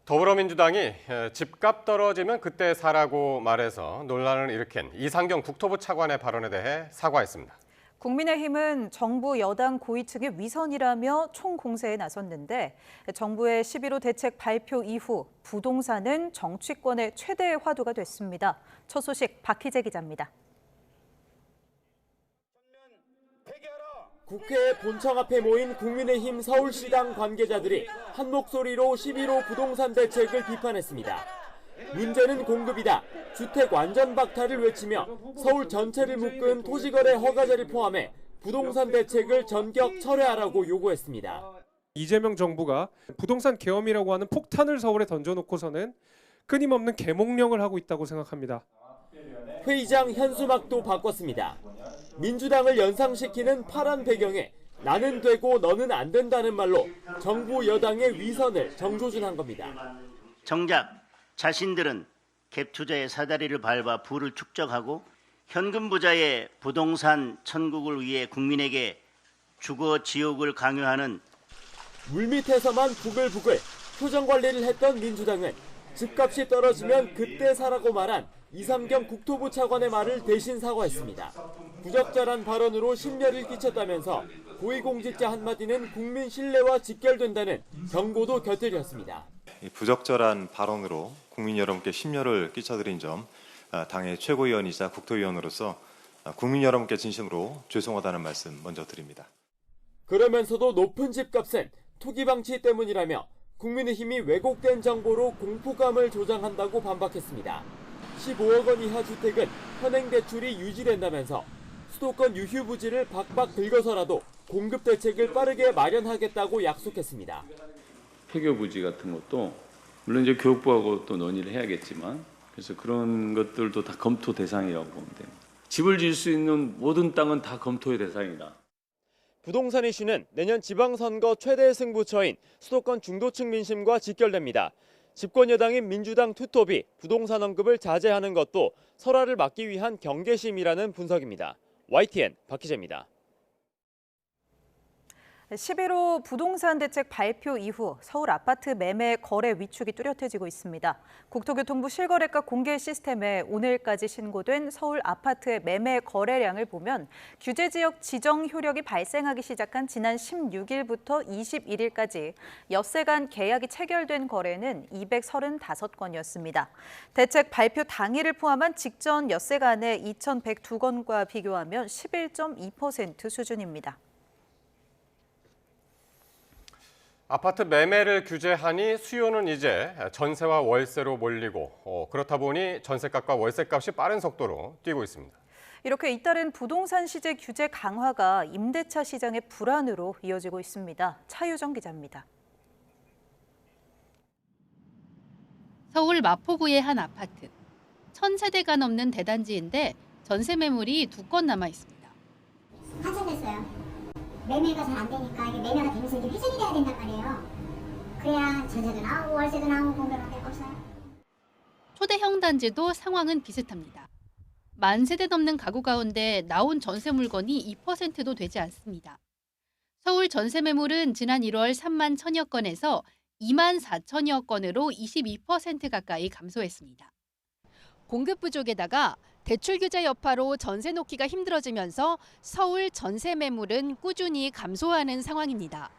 더불어민주당이 집값 떨어지면 그때 사라고 말해서 논란을 일으킨 이상경 국토부 차관의 발언에 대해 사과했습니다. 국민의힘은 정부 여당 고위층의 위선이라며 총공세에 나섰는데 정부의 11호 대책 발표 이후 부동산은 정치권의 최대 화두가 됐습니다. 첫 소식 박희재 기자입니다. 국회 본청 앞에 모인 국민의힘 서울시당 관계자들이 한 목소리로 11호 부동산 대책을 비판했습니다. 문제는 공급이다. 주택 완전 박탈을 외치며 서울 전체를 묶은 토지거래 허가제를 포함해 부동산 대책을 전격 철회하라고 요구했습니다. 이재명 정부가 부동산 계엄이라고 하는 폭탄을 서울에 던져놓고서는 끊임없는 계몽령을 하고 있다고 생각합니다. 회의장 현수막도 바꿨습니다. 민주당을 연상시키는 파란 배경에 나는 되고 너는 안 된다는 말로 정부 여당의 위선을 정조준한 겁니다. 정작 자신들은 갭 투자의 사다리를 밟아 부를 축적하고 현금 부자의 부동산 천국을 위해 국민에게 주거 지옥을 강요하는 물밑에서만 부글부글 표정 관리를 했던 민주당은 집값이 떨어지면 그때 사라고 말한 이상경 국토부 차관의 말을 대신 사과했습니다. 부적절한 발언으로 심려를 끼쳤다면서 고위공직자 한마디는 국민 신뢰와 직결된다는 경고도 곁들였습니다. 부적절한 발언으로 국민 여러분께 심려를 끼쳐드린 점 당의 최고위원이자 국토위원으로서 국민 여러분께 진심으로 죄송하다는 말씀 먼저 드립니다. 그러면서도 높은 집값은 투기 방치 때문이라며 국민의힘이 왜곡된 정보로 공포감을 조장한다고 반박했습니다. 15억 원 이하 주택은 현행 대출이 유지된다면서 수도권 유휴 부지를 박박 긁어서라도 공급 대책을 빠르게 마련하겠다고 약속했습니다. 폐교 부지 같은 것도 물론 이제 교육부하고 또 논의를 해야겠지만 그래서 그런 것들도 다 검토 대상이라고 보면 됩니다. 집을 지을 수 있는 모든 땅은 다 검토의 대상이다. 부동산 이슈는 내년 지방선거 최대 승부처인 수도권 중도층 민심과 직결됩니다. 집권 여당인 민주당 투톱이 부동산 언급을 자제하는 것도 설화를 막기 위한 경계심이라는 분석입니다. YTN 박희재입니다. 11호 부동산 대책 발표 이후 서울 아파트 매매 거래 위축이 뚜렷해지고 있습니다. 국토교통부 실거래가 공개 시스템에 오늘까지 신고된 서울 아파트의 매매 거래량을 보면 규제 지역 지정 효력이 발생하기 시작한 지난 16일부터 21일까지 엿새간 계약이 체결된 거래는 235건이었습니다. 대책 발표 당일을 포함한 직전 엿새간의 2,102건과 비교하면 11.2% 수준입니다. 아파트 매매를 규제하니 수요는 이제 전세와 월세로 몰리고 그렇다 보니 전세값과 월세값이 빠른 속도로 뛰고 있습니다. 이렇게 잇따른 부동산 시세 규제 강화가 임대차 시장의 불안으로 이어지고 있습니다. 차유정 기자입니다. 서울 마포구의 한 아파트. 1,000세대가 넘는 대단지인데 전세 매물이 2건 남아 있습니다. 한참 됐어요. 매매가 잘 안 되니까 이게 매매가 되면서 이게 회전이 돼야 된단 말이에요. 그래야 전세도 나오고 월세도 나오고 공급할 데가 없어요. 초대형 단지도 상황은 비슷합니다. 10,000세대 넘는 가구 가운데 나온 전세 물건이 2%도 되지 않습니다. 서울 전세 매물은 지난 1월 3만 1,000여 건에서 2만 4천여 건으로 22% 가까이 감소했습니다. 공급 부족에다가 대출 규제 여파로 전세 놓기가 힘들어지면서 서울 전세 매물은 꾸준히 감소하는 상황입니다.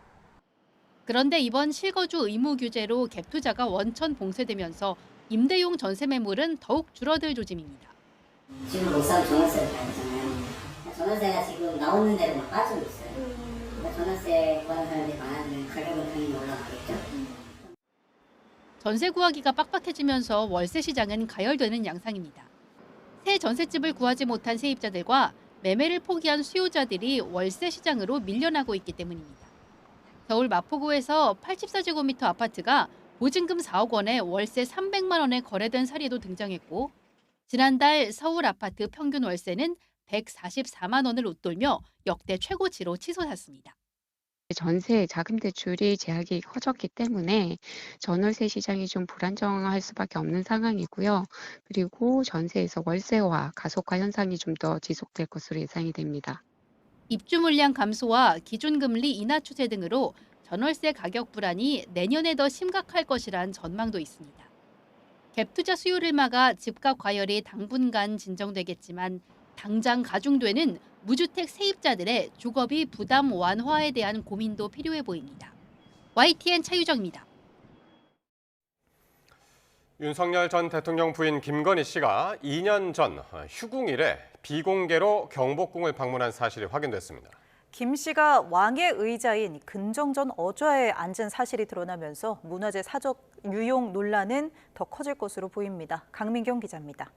그런데 이번 실거주 의무 규제로 갭 투자가 원천 봉쇄되면서 임대용 전세 매물은 더욱 줄어들 조짐입니다. 지금 못 사면 전월세를 가야 되잖아요. 전월세가 지금 나오는 대로 막 빠지고 있어요. 그러니까 전월세 구하는 사람들이 많아지면 가격은 당연히 올라가겠죠. 전세 구하기가 빡빡해지면서 월세 시장은 가열되는 양상입니다. 새 전셋집을 구하지 못한 세입자들과 매매를 포기한 수요자들이 월세 시장으로 밀려나고 있기 때문입니다. 서울 마포구에서 84제곱미터 아파트가 보증금 4억 원에 월세 300만 원에 거래된 사례도 등장했고 지난달 서울 아파트 평균 월세는 144만 원을 웃돌며 역대 최고치로 치솟았습니다. 전세 자금 대출이 제약이 커졌기 때문에 전월세 시장이 좀 불안정할 수밖에 없는 상황이고요. 그리고 전세에서 월세화, 가속화 현상이 좀 더 지속될 것으로 예상이 됩니다. 입주 물량 감소와 기준금리 인하 추세 등으로 전월세 가격 불안이 내년에 더 심각할 것이란 전망도 있습니다. 갭 투자 수요를 막아 집값 과열이 당분간 진정되겠지만 당장 가중되는 무주택 세입자들의 주거비 부담 완화에 대한 고민도 필요해 보입니다. YTN 차유정입니다. 윤석열 전 대통령 부인 김건희 씨가 2년 전 휴궁일에 비공개로 경복궁을 방문한 사실이 확인됐습니다. 김 씨가 왕의 의자인 근정전 어좌에 앉은 사실이 드러나면서 문화재 사적 유용 논란은 더 커질 것으로 보입니다. 강민경 기자입니다.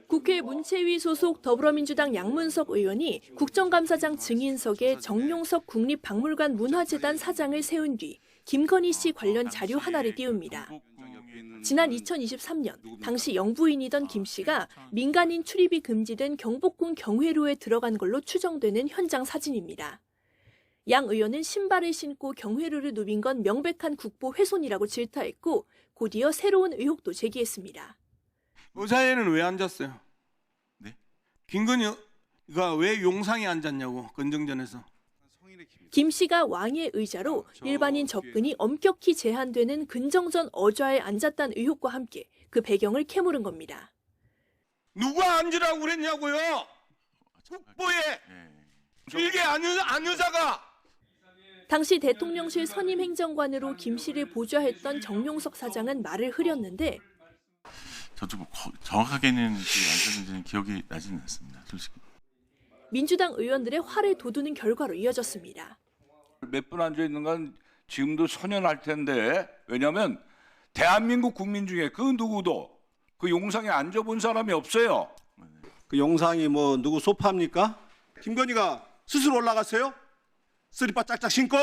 국회 문체위 소속 더불어민주당 양문석 의원이 국정감사장 증인석에 정용석 국립박물관 문화재단 사장을 세운 뒤 김건희 씨 관련 자료 하나를 띄웁니다. 지난 2023년 당시 영부인이던 김 씨가 민간인 출입이 금지된 경복궁 경회로에 들어간 걸로 추정되는 현장 사진입니다. 양 의원은 신발을 신고 경회로를 누빈 건 명백한 국보 훼손이라고 질타했고 곧이어 새로운 의혹도 제기했습니다. 의자에는 왜 앉았어요? 네? 김건희가 왜 용상에 앉았냐고, 건정전에서. 김 씨가 왕의 의자로 일반인 접근이 엄격히 제한되는 근정전 어좌에 앉았다는 의혹과 함께 그 배경을 캐물은 겁니다. 누가 앉으라고 그랬냐고요? 국보에 길게 앉으자가. 당시 대통령실 선임 행정관으로 김 씨를 보좌했던 정용석 사장은 말을 흐렸는데 저도 정확하게는 앉았는지는 기억이 나지는 않습니다. 솔직히. 민주당 의원들의 화를 돋우는 결과로 이어졌습니다. 몇 분 앉아 있는 건 지금도 선연할 텐데, 왜냐하면 대한민국 국민 중에 그 누구도 그 용상에 앉아본 사람이 없어요. 그 용상이 뭐 누구 소파입니까? 김건희가 스스로 올라갔어요? 쓰리빠 짝짝 신고?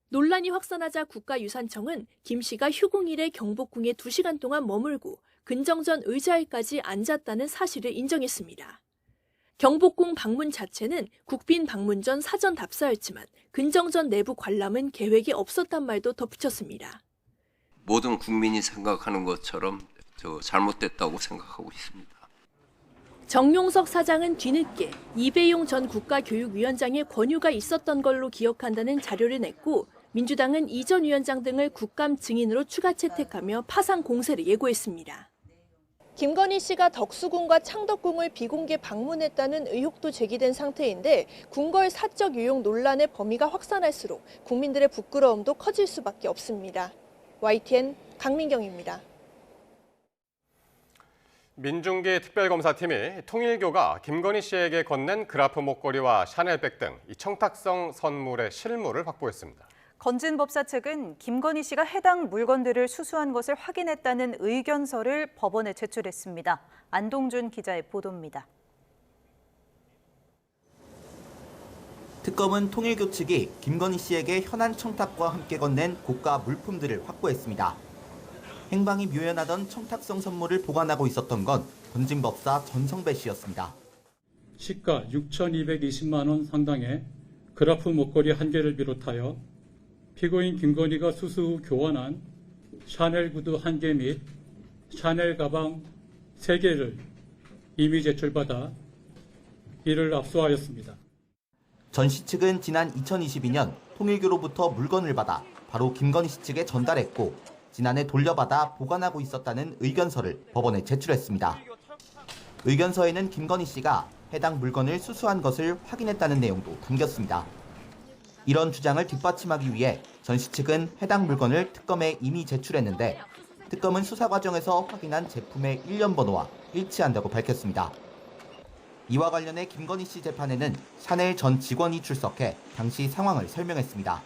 논란이 확산하자 국가유산청은 김 씨가 휴궁일에 경복궁에 2시간 동안 머물고 근정전 의자에까지 앉았다는 사실을 인정했습니다. 경복궁 방문 자체는 국빈 방문 전 사전 답사였지만 근정전 내부 관람은 계획이 없었단 말도 덧붙였습니다. 모든 국민이 생각하는 것처럼 잘못됐다고 생각하고 있습니다. 정용석 사장은 뒤늦게 이배용 전 국가교육위원장의 권유가 있었던 걸로 기억한다는 자료를 냈고 민주당은 이 전 위원장 등을 국감 증인으로 추가 채택하며 파상 공세를 예고했습니다. 김건희 씨가 덕수궁과 창덕궁을 비공개 방문했다는 의혹도 제기된 상태인데 궁궐 사적 유용 논란의 범위가 확산할수록 국민들의 부끄러움도 커질 수밖에 없습니다. YTN 강민경입니다. 민중기 특별검사팀이 통일교가 김건희 씨에게 건넨 그라프 목걸이와 샤넬백 등 이 청탁성 선물의 실물을 확보했습니다. 건진 법사 측은 김건희 씨가 해당 물건들을 수수한 것을 확인했다는 의견서를 법원에 제출했습니다. 안동준 기자의 보도입니다. 특검은 통일교 측이 김건희 씨에게 현안 청탁과 함께 건넨 고가 물품들을 확보했습니다. 행방이 묘연하던 청탁성 선물을 보관하고 있었던 건 건진 법사 전성배 씨였습니다. 시가 6,220만 원 상당의 그라프 목걸이 1개를 비롯하여 피고인 김건희가 수수 후 교환한 샤넬 구두 1개 및 샤넬 가방 3개를 이미 제출받아 이를 압수하였습니다. 전 씨 측은 지난 2022년 통일교로부터 물건을 받아 바로 김건희 씨 측에 전달했고 지난해 돌려받아 보관하고 있었다는 의견서를 법원에 제출했습니다. 의견서에는 김건희 씨가 해당 물건을 수수한 것을 확인했다는 내용도 담겼습니다. 이런 주장을 뒷받침하기 위해 전 씨 측은 해당 물건을 특검에 이미 제출했는데 특검은 수사 과정에서 확인한 제품의 일련 번호와 일치한다고 밝혔습니다. 이와 관련해 김건희 씨 재판에는 샤넬 전 직원이 출석해 당시 상황을 설명했습니다.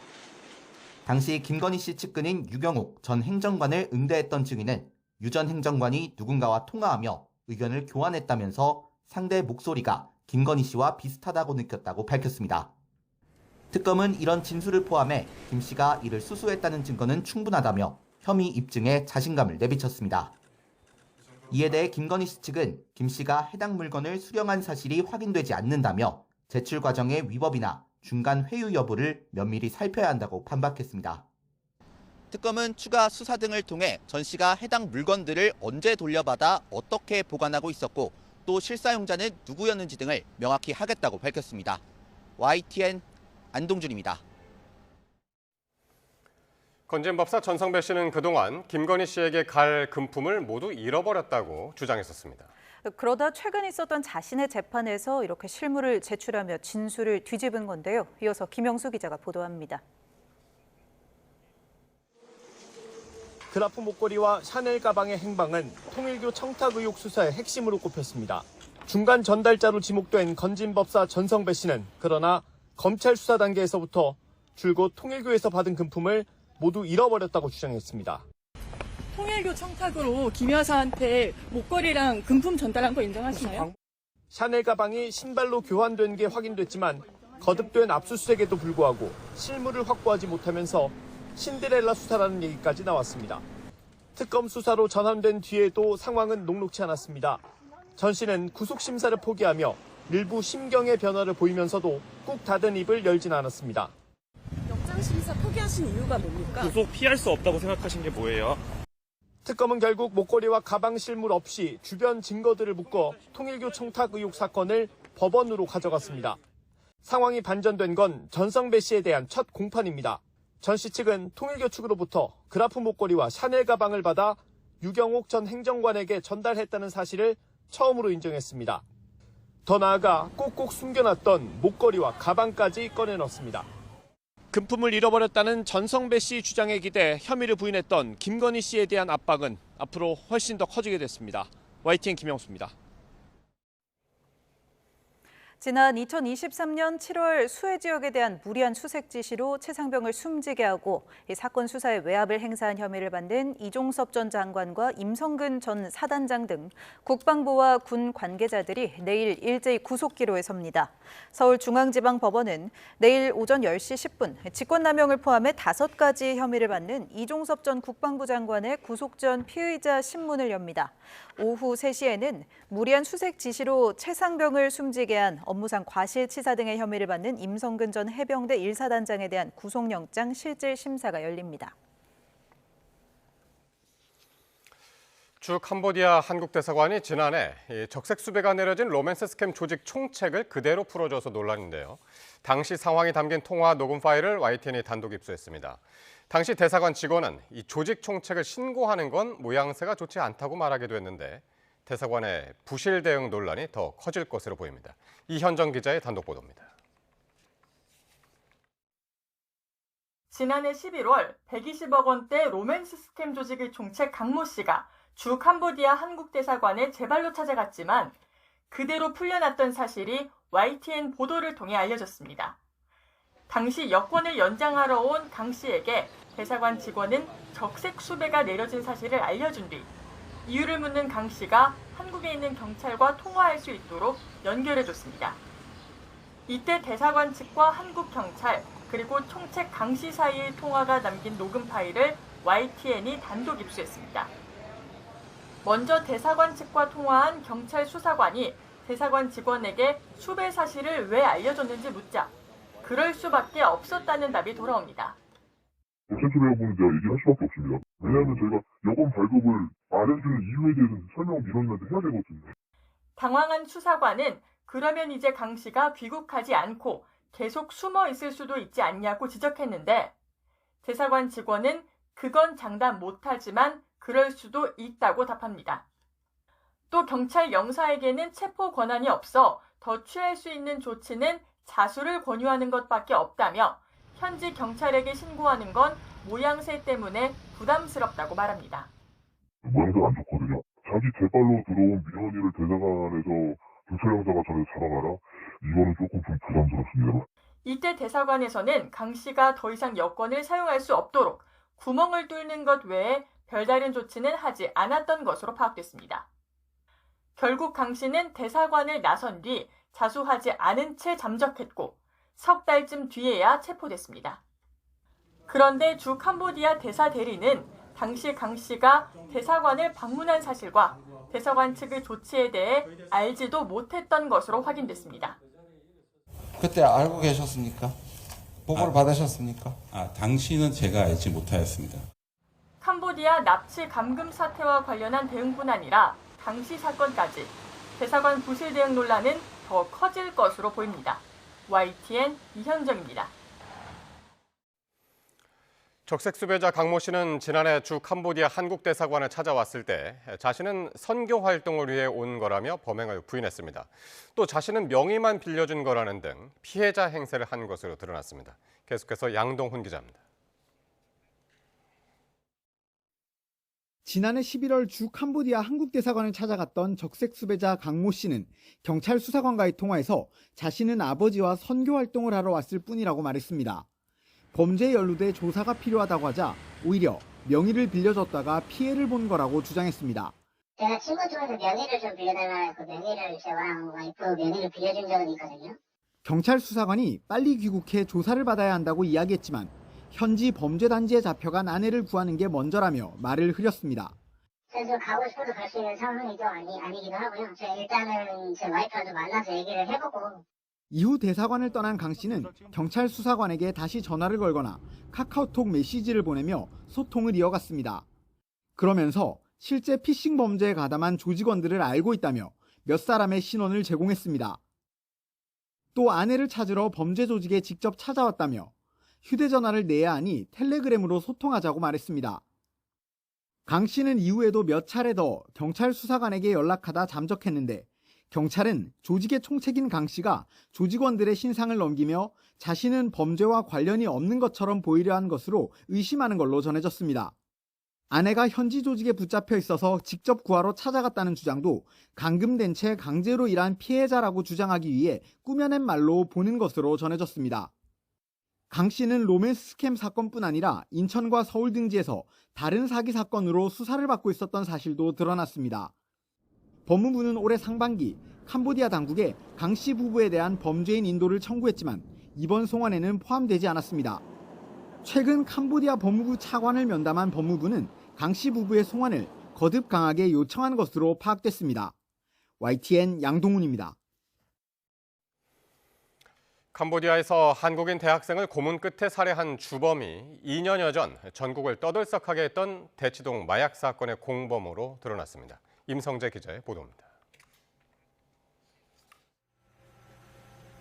당시 김건희 씨 측근인 유경욱 전 행정관을 응대했던 증인은 유 전 행정관이 누군가와 통화하며 의견을 교환했다면서 상대 목소리가 김건희 씨와 비슷하다고 느꼈다고 밝혔습니다. 특검은 이런 진술을 포함해 김 씨가 이를 수수했다는 증거는 충분하다며 혐의 입증에 자신감을 내비쳤습니다. 이에 대해 김건희 씨 측은 김 씨가 해당 물건을 수령한 사실이 확인되지 않는다며 제출 과정의 위법이나 중간 회유 여부를 면밀히 살펴야 한다고 반박했습니다. 특검은 추가 수사 등을 통해 전 씨가 해당 물건들을 언제 돌려받아 어떻게 보관하고 있었고 또 실사용자는 누구였는지 등을 명확히 하겠다고 밝혔습니다. YTN 안동준입니다. 건진법사 전성배 씨는 그동안 김건희 씨에게 갈 금품을 모두 잃어버렸다고 주장했었습니다. 그러다 최근 있었던 자신의 재판에서 이렇게 실물을 제출하며 진술을 뒤집은 건데요. 이어서 김영수 기자가 보도합니다. 그라프 목걸이와 샤넬 가방의 행방은 통일교 청탁 의혹 수사의 핵심으로 꼽혔습니다. 중간 전달자로 지목된 건진법사 전성배 씨는 그러나 검찰 수사 단계에서부터 줄곧 통일교에서 받은 금품을 모두 잃어버렸다고 주장했습니다. 통일교 청탁으로 김 여사한테 목걸이랑 금품 전달한 거 인정하시나요? 샤넬 가방이 신발로 교환된 게 확인됐지만 거듭된 압수수색에도 불구하고 실물을 확보하지 못하면서 신데렐라 수사라는 얘기까지 나왔습니다. 특검 수사로 전환된 뒤에도 상황은 녹록치 않았습니다. 전 씨는 구속심사를 포기하며 일부 심경의 변화를 보이면서도 꾹 닫은 입을 열진 않았습니다. 영장심사 포기하신 이유가 뭡니까? 구속 피할 수 없다고 생각하신 게 뭐예요? 특검은 결국 목걸이와 가방 실물 없이 주변 증거들을 묶어 통일교 청탁 의혹 사건을 법원으로 가져갔습니다. 상황이 반전된 건 전성배 씨에 대한 첫 공판입니다. 전 씨 측은 통일교 측으로부터 그라프 목걸이와 샤넬 가방을 받아 유경옥 전 행정관에게 전달했다는 사실을 처음으로 인정했습니다. 더 나아가 꼭꼭 숨겨놨던 목걸이와 가방까지 꺼내넣습니다. 금품을 잃어버렸다는 전성배 씨 주장에 기대 혐의를 부인했던 김건희 씨에 대한 압박은 앞으로 훨씬 더 커지게 됐습니다. YTN 김영수입니다. 지난 2023년 7월 수해 지역에 대한 무리한 수색 지시로 최상병을 숨지게 하고 이 사건 수사에 외압을 행사한 혐의를 받는 이종섭 전 장관과 임성근 전 사단장 등 국방부와 군 관계자들이 내일 일제히 구속기로에 섭니다. 서울중앙지방법원은 내일 오전 10시 10분 직권남용을 포함해 5가지 혐의를 받는 이종섭 전 국방부 장관의 구속 전 피의자 신문을 엽니다. 오후 3시에는 무리한 수색 지시로 최상병을 숨지게 한 업무상 과실치사 등의 혐의를 받는 임성근 전 해병대 1사단장에 대한 구속영장 실질 심사가 열립니다. 주 캄보디아 한국대사관이 지난해 적색 수배가 내려진 로맨스 스캠 조직 총책을 그대로 풀어줘서 논란인데요. 당시 상황이 담긴 통화 녹음 파일을 YTN이 단독 입수했습니다. 당시 대사관 직원은 이 조직 총책을 신고하는 건 모양새가 좋지 않다고 말하기도 했는데 대사관의 부실 대응 논란이 더 커질 것으로 보입니다. 이현정 기자의 단독 보도입니다. 지난해 11월 120억 원대 로맨스 스캠 조직의 총책 강모 씨가 주 캄보디아 한국대사관에 제발로 찾아갔지만 그대로 풀려났던 사실이 YTN 보도를 통해 알려졌습니다. 당시 여권을 연장하러 온 강 씨에게 대사관 직원은 적색 수배가 내려진 사실을 알려준 뒤 이유를 묻는 강 씨가 한국에 있는 경찰과 통화할 수 있도록 연결해줬습니다. 이때 대사관 측과 한국 경찰 그리고 총책 강 씨 사이의 통화가 담긴 녹음 파일을 YTN이 단독 입수했습니다. 먼저 대사관 측과 통화한 경찰 수사관이 대사관 직원에게 수배 사실을 왜 알려줬는지 묻자 그럴 수밖에 없었다는 답이 돌아옵니다. 경찰 여부는 제가 얘기할 수밖에 없습니다. 왜냐하면 저희가 여권 발급을 안 해주는 이유에 대해서는 설명을 민원인한테 해야 되거든요. 당황한 수사관은 그러면 이제 강 씨가 귀국하지 않고 계속 숨어 있을 수도 있지 않냐고 지적했는데 대사관 직원은 그건 장담 못하지만 그럴 수도 있다고 답합니다. 또 경찰 영사에게는 체포 권한이 없어 더 취할 수 있는 조치는 자수를 권유하는 것밖에 없다며 현지 경찰에게 신고하는 건 모양새 때문에 부담스럽다고 말합니다. 모양새가 안 좋거든요. 자기 제발로 들어온 민원인을 대사관에서 경찰 영사가 전에 잡아가라? 이거는 조금 좀 부담스럽습니다. 이때 대사관에서는 강 씨가 더 이상 여권을 사용할 수 없도록 구멍을 뚫는 것 외에 별다른 조치는 하지 않았던 것으로 파악됐습니다. 결국 강 씨는 대사관을 나선 뒤 자수하지 않은 채 잠적했고 석 달쯤 뒤에야 체포됐습니다. 그런데 주 캄보디아 대사 대리는 당시 강 씨가 대사관을 방문한 사실과 대사관 측의 조치에 대해 알지도 못했던 것으로 확인됐습니다. 그때 알고 계셨습니까? 보고를 받으셨습니까? 당시는 제가 알지 못하였습니다. 캄보디아 납치 감금 사태와 관련한 대응뿐 아니라 당시 사건까지 대사관 부실 대응 논란은 더 커질 것으로 보입니다. YTN 이현정입니다. 적색 수배자 강모 씨는 지난해 주 캄보디아 한국대사관을 찾아왔을 때 자신은 선교 활동을 위해 온 거라며 범행을 부인했습니다. 또 자신은 명의만 빌려준 거라는 등 피해자 행세를 한 것으로 드러났습니다. 계속해서 양동훈 기자입니다. 지난해 11월 주 캄보디아 한국대사관을 찾아갔던 적색 수배자 강모 씨는 경찰 수사관과의 통화에서 자신은 아버지와 선교 활동을 하러 왔을 뿐이라고 말했습니다. 범죄에 연루돼 조사가 필요하다고 하자 오히려 명의를 빌려줬다가 피해를 본 거라고 주장했습니다. 제가 친구 중에서 명의를 좀 빌려달라고 그 명의를 저랑 와이프 명의를 빌려준 적은 있거든요. 경찰 수사관이 빨리 귀국해 조사를 받아야 한다고 이야기했지만 현지 범죄 단지에 잡혀간 아내를 구하는 게 먼저라며 말을 흐렸습니다. 그래서 가고 싶어도 갈 수 있는 상황이도 아니기도 하고요. 제가 일단은 제 와이프와도 만나서 얘기를 해보고. 이후 대사관을 떠난 강 씨는 경찰 수사관에게 다시 전화를 걸거나 카카오톡 메시지를 보내며 소통을 이어갔습니다. 그러면서 실제 피싱 범죄에 가담한 조직원들을 알고 있다며 몇 사람의 신원을 제공했습니다. 또 아내를 찾으러 범죄 조직에 직접 찾아왔다며 휴대전화를 내야 하니 텔레그램으로 소통하자고 말했습니다. 강 씨는 이후에도 몇 차례 더 경찰 수사관에게 연락하다 잠적했는데 경찰은 조직의 총책인 강 씨가 조직원들의 신상을 넘기며 자신은 범죄와 관련이 없는 것처럼 보이려 한 것으로 의심하는 걸로 전해졌습니다. 아내가 현지 조직에 붙잡혀 있어서 직접 구하러 찾아갔다는 주장도 감금된 채 강제로 일한 피해자라고 주장하기 위해 꾸며낸 말로 보는 것으로 전해졌습니다. 강 씨는 로맨스 스캠 사건뿐 아니라 인천과 서울 등지에서 다른 사기 사건으로 수사를 받고 있었던 사실도 드러났습니다. 법무부는 올해 상반기 캄보디아 당국에 강 씨 부부에 대한 범죄인 인도를 청구했지만 이번 송환에는 포함되지 않았습니다. 최근 캄보디아 법무부 차관을 면담한 법무부는 강 씨 부부의 송환을 거듭 강하게 요청한 것으로 파악됐습니다. YTN 양동훈입니다. 캄보디아에서 한국인 대학생을 고문 끝에 살해한 주범이 2년여 전 전국을 떠들썩하게 했던 대치동 마약 사건의 공범으로 드러났습니다. 임성재 기자의 보도입니다.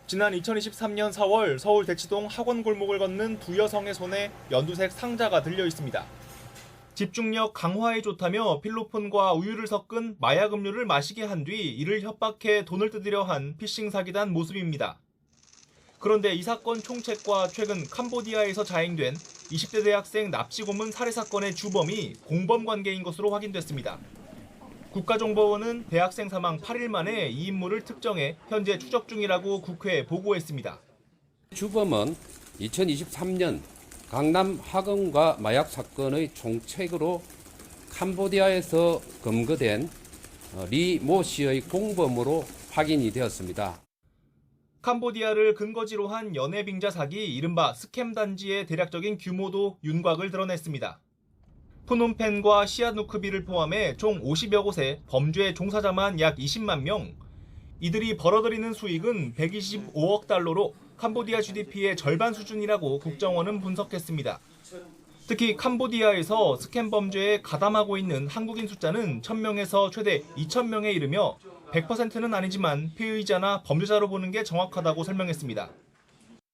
지난 2023년 4월 서울 대치동 학원 골목을 걷는 두 여성의 손에 연두색 상자가 들려 있습니다. 집중력 강화에 좋다며 필로폰과 우유를 섞은 마약 음료를 마시게 한 뒤 이를 협박해 돈을 뜯으려 한 피싱 사기단 모습입니다. 그런데 이 사건 총책과 최근 캄보디아에서 자행된 20대 대학생 납치 고문 살해 사건의 주범이 공범 관계인 것으로 확인됐습니다. 국가정보원은 대학생 사망 8일 만에 이 인물을 특정해 현재 추적 중이라고 국회에 보고했습니다. 주범은 2023년 강남 학원과 마약 사건의 총책으로 캄보디아에서 검거된 리 모 씨의 공범으로 확인이 되었습니다. 캄보디아를 근거지로 한 연애 빙자 사기 이른바 스캠 단지의 대략적인 규모도 윤곽을 드러냈습니다. 푸놈펜과 시아누크비를 포함해 총 50여 곳에 범죄 종사자만 약 20만 명, 이들이 벌어들이는 수익은 125억 달러로 캄보디아 GDP의 절반 수준이라고 국정원은 분석했습니다. 특히 캄보디아에서 스캠 범죄에 가담하고 있는 한국인 숫자는 1000명에서 최대 2000명에 이르며 100%는 아니지만 피의자나 범죄자로 보는 게 정확하다고 설명했습니다.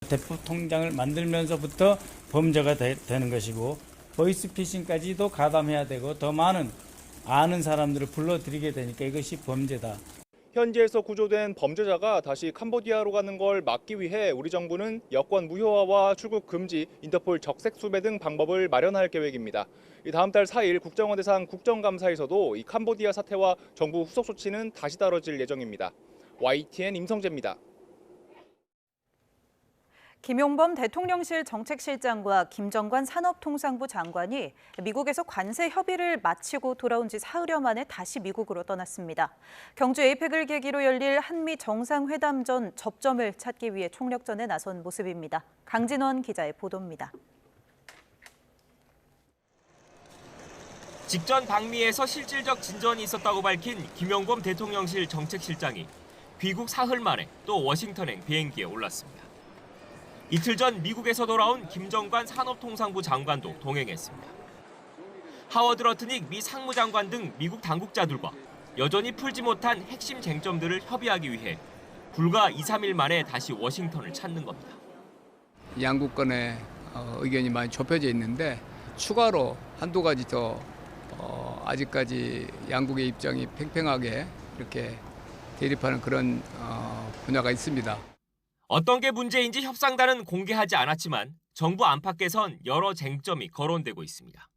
대포 통장을 만들면서부터 범죄가 되는 것이고 보이스피싱까지도 가담해야 되고 더 많은 아는 사람들을 불러들이게 되니까 이것이 범죄다. 현지에서 구조된 범죄자가 다시 캄보디아로 가는 걸 막기 위해 우리 정부는 여권 무효화와 출국 금지, 인터폴 적색 수배 등 방법을 마련할 계획입니다. 다음 달 4일 국정원 대상 국정감사에서도 이 캄보디아 사태와 정부 후속 조치는 다시 다뤄질 예정입니다. YTN 임성재입니다. 김용범 대통령실 정책실장과 김정관 산업통상부 장관이 미국에서 관세 협의를 마치고 돌아온 지 사흘여 만에 다시 미국으로 떠났습니다. 경주 에이펙을 계기로 열릴 한미 정상회담 전 접점을 찾기 위해 총력전에 나선 모습입니다. 강진원 기자의 보도입니다. 직전 방미에서 실질적 진전이 있었다고 밝힌 김용범 대통령실 정책실장이 귀국 사흘 만에 또 워싱턴행 비행기에 올랐습니다. 이틀 전 미국에서 돌아온 김정관 산업통상부 장관도 동행했습니다. 하워드 러트닉 미 상무장관 등 미국 당국자들과 여전히 풀지 못한 핵심 쟁점들을 협의하기 위해 불과 2, 3일 만에 다시 워싱턴을 찾는 겁니다. 양국 간의 의견이 많이 좁혀져 있는데 추가로 한두 가지 더 아직까지 양국의 입장이 팽팽하게 이렇게 대립하는 그런 분야가 있습니다. 어떤 게 문제인지 협상단은 공개하지 않았지만 정부 안팎에선 여러 쟁점이 거론되고 있습니다.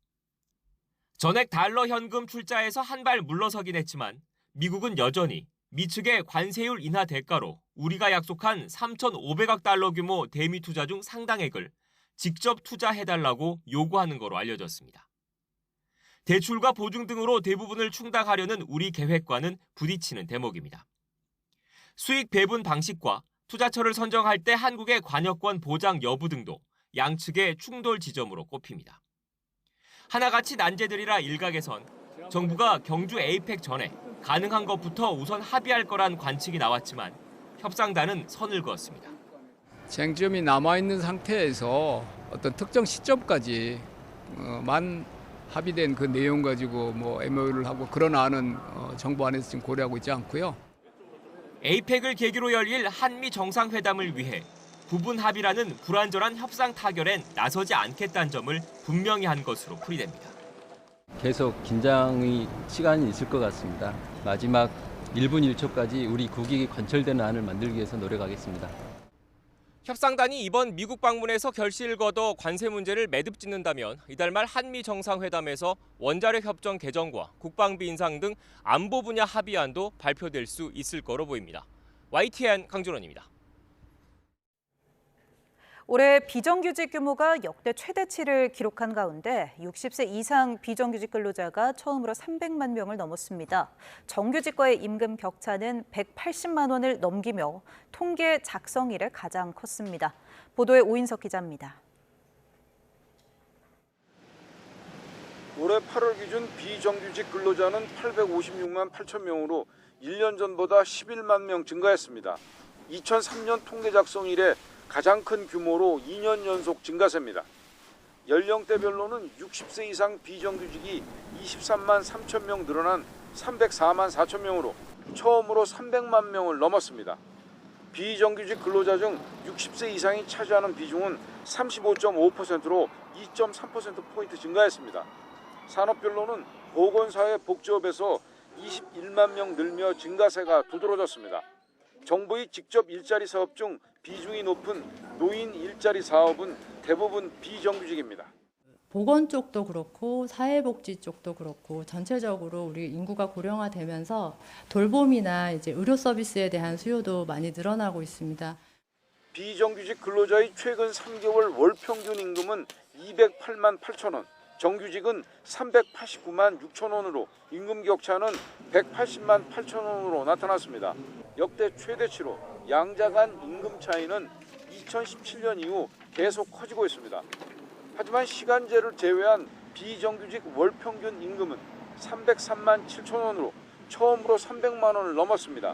전액 달러 현금 출자에서 한 발 물러서긴 했지만 미국은 여전히 미 측의 관세율 인하 대가로 우리가 약속한 3,500억 달러 규모 대미 투자 중 상당액을 직접 투자해달라고 요구하는 거로 알려졌습니다. 대출과 보증 등으로 대부분을 충당하려는 우리 계획과는 부딪히는 대목입니다. 수익 배분 방식과 투자처를 선정할 때 한국의 관여권 보장 여부 등도 양측의 충돌 지점으로 꼽힙니다. 하나같이 난제들이라 일각에선 정부가 경주 에이펙 전에 가능한 것부터 우선 합의할 거란 관측이 나왔지만 협상단은 선을 그었습니다. 쟁점이 남아있는 상태에서 어떤 특정 시점까지 만 합의된 그 내용 가지고 MOU를 하고 그런 안은 정부 안에서 지금 고려하고 있지 않고요. 에이펙을 계기로 열릴 한미 정상회담을 위해 부분 합의라는 불완전한 협상 타결엔 나서지 않겠다는 점을 분명히 한 것으로 풀이됩니다. 계속 긴장의 시간이 있을 것 같습니다. 마지막 1분 1초까지 우리 국익이 관철되는 안을 만들기 위해서 노력하겠습니다. 협상단이 이번 미국 방문에서 결실을 거둬 관세 문제를 매듭짓는다면 이달 말 한미 정상회담에서 원자력 협정 개정과 국방비 인상 등 안보 분야 합의안도 발표될 수 있을 거로 보입니다. YTN 강준원입니다. 올해 비정규직 규모가 역대 최대치를 기록한 가운데 60세 이상 비정규직 근로자가 처음으로 300만 명을 넘었습니다. 정규직과의 임금 격차는 180만 원을 넘기며 통계 작성 이래 가장 컸습니다. 보도에 오인석 기자입니다. 올해 8월 기준 비정규직 근로자는 856만 8천 명으로 1년 전보다 11만 명 증가했습니다. 2003년 통계 작성 이래 가장 큰 규모로 2년 연속 증가세입니다. 연령대별로는 60세 이상 비정규직이 23만 3천 명 늘어난 304만 4천 명으로 처음으로 300만 명을 넘었습니다. 비정규직 근로자 중 60세 이상이 차지하는 비중은 35.5%로 2.3%포인트 증가했습니다. 산업별로는 보건사회복지업에서 21만 명 늘며 증가세가 두드러졌습니다. 정부의 직접 일자리 사업 중 비중이 높은 노인 일자리 사업은 대부분 비정규직입니다. 보건 쪽도 그렇고 사회복지 쪽도 그렇고 전체적으로 우리 인구가 고령화되면서 돌봄이나 이제 의료 서비스에 대한 수요도 많이 늘어나고 있습니다. 비정규직 근로자의 최근 3개월 월 평균 임금은 208만 8천 원, 정규직은 389만 6천 원으로 임금 격차는 180만 8천 원으로 나타났습니다. 역대 최대치로 양자 간 임금 차이는 2017년 이후 계속 커지고 있습니다. 하지만 시간제를 제외한 비정규직 월 평균 임금은 303만 7천 원으로 처음으로 300만 원을 넘었습니다.